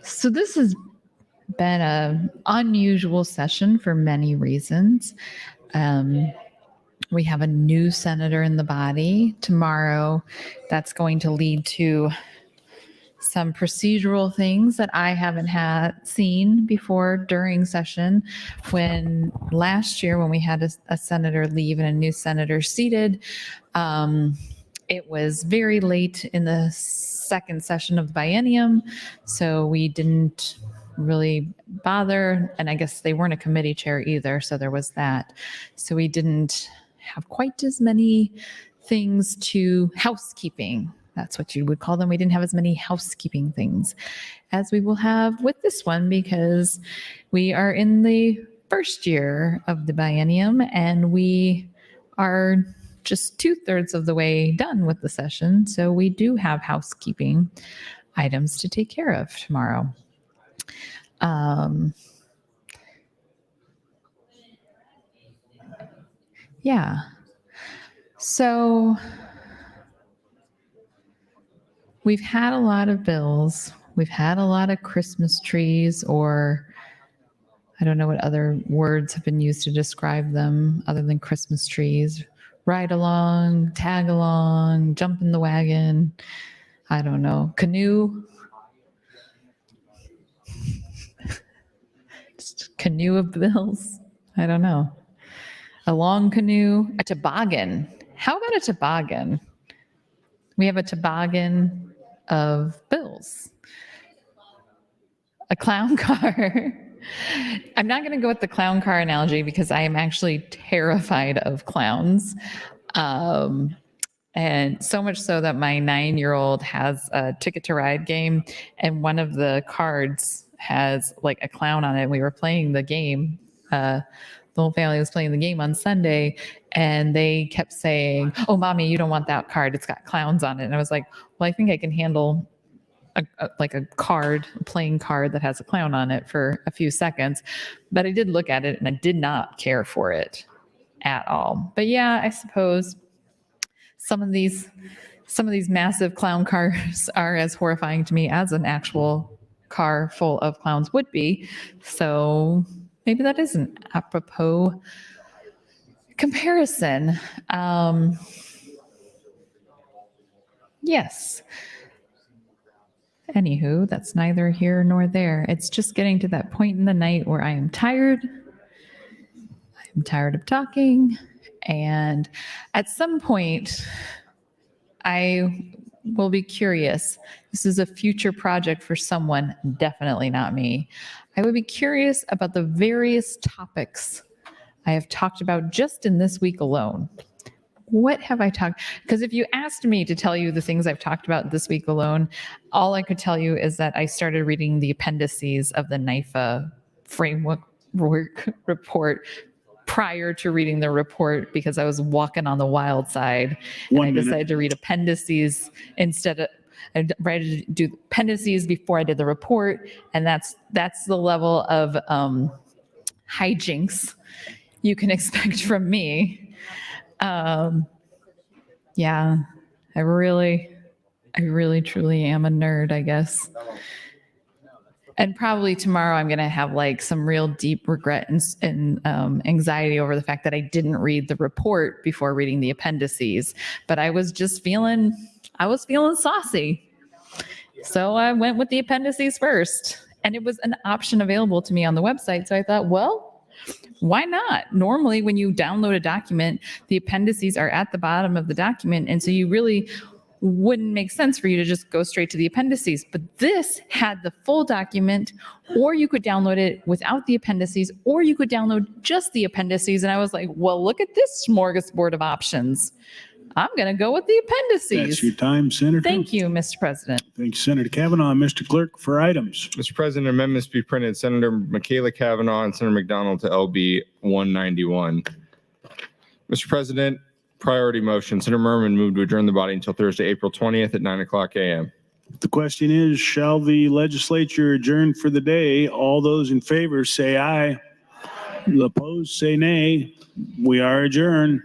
So this has been an unusual session for many reasons. We have a new senator in the body tomorrow. That's going to lead to some procedural things that I haven't seen before during session. When last year, when we had a senator leave and a new senator seated, it was very late in the second session of the biennium, so we didn't really bother, and I guess they weren't a committee chair either, so there was that. So we didn't have quite as many things to housekeeping. That's what you would call them. We didn't have as many housekeeping things as we will have with this one because we are in the first year of the biennium and we are just 2/3 of the way done with the session. So we do have housekeeping items to take care of tomorrow. Yeah. So we've had a lot of bills. We've had a lot of Christmas trees, or I don't know what other words have been used to describe them other than Christmas trees. Ride along, tag along, jump in the wagon. I don't know. Canoe. Just canoe of bills. I don't know. A long canoe, a toboggan. How about a toboggan? We have a toboggan of bills. A clown car. I'm not going to go with the clown car analogy because I am actually terrified of clowns. And so much so that my 9-year-old has a Ticket to Ride game, and one of the cards has like a clown on it. We were playing the game. The whole family was playing the game on Sunday, and they kept saying, "Oh, mommy, you don't want that card. It's got clowns on it." And I was like, well, I think I can handle a playing card that has a clown on it for a few seconds. But I did look at it and I did not care for it at all. But yeah, I suppose some of these some of these massive clown cars are as horrifying to me as an actual car full of clowns would be. So maybe that is an apropos comparison. Yes. Anywho, that's neither here nor there. It's just getting to that point in the night where I am tired. I'm tired of talking. And at some point, I will be curious. This is a future project for someone, definitely not me. I would be curious about the various topics I have talked about just in this week alone. What have I talked? Because if you asked me to tell you the things I've talked about this week alone, all I could tell you is that I started reading the appendices of the NIFA framework report prior to reading the report because I was walking on the wild side. And I decided to read appendices instead of, I decided to do appendices before I did the report. And that's the level of hijinks you can expect from me. Yeah, I really truly am a nerd, I guess. And probably tomorrow I'm going to have like some real deep regret and anxiety over the fact that I didn't read the report before reading the appendices. But I was feeling saucy. So I went with the appendices first. And it was an option available to me on the website. So I thought, well, why not? Normally, when you download a document, the appendices are at the bottom of the document. And so you really wouldn't make sense for you to just go straight to the appendices. But this had the full document, or you could download it without the appendices, or you could download just the appendices. And I was like, well, look at this smorgasbord of options. I'm going to go with the appendices. That's your time, Senator. Thank you, Mr. President. Thank you, Senator Kavanaugh. Mr. Clerk, for items. Mr. President, amendments be printed. Senator Michaela Kavanaugh and Senator McDonald to LB 191. Mr. President, priority motion. Senator Merman moved to adjourn the body until Thursday, April 20th at 9:00 a.m. The question is, shall the legislature adjourn for the day? All those in favor say aye. The opposed say nay. We are adjourned.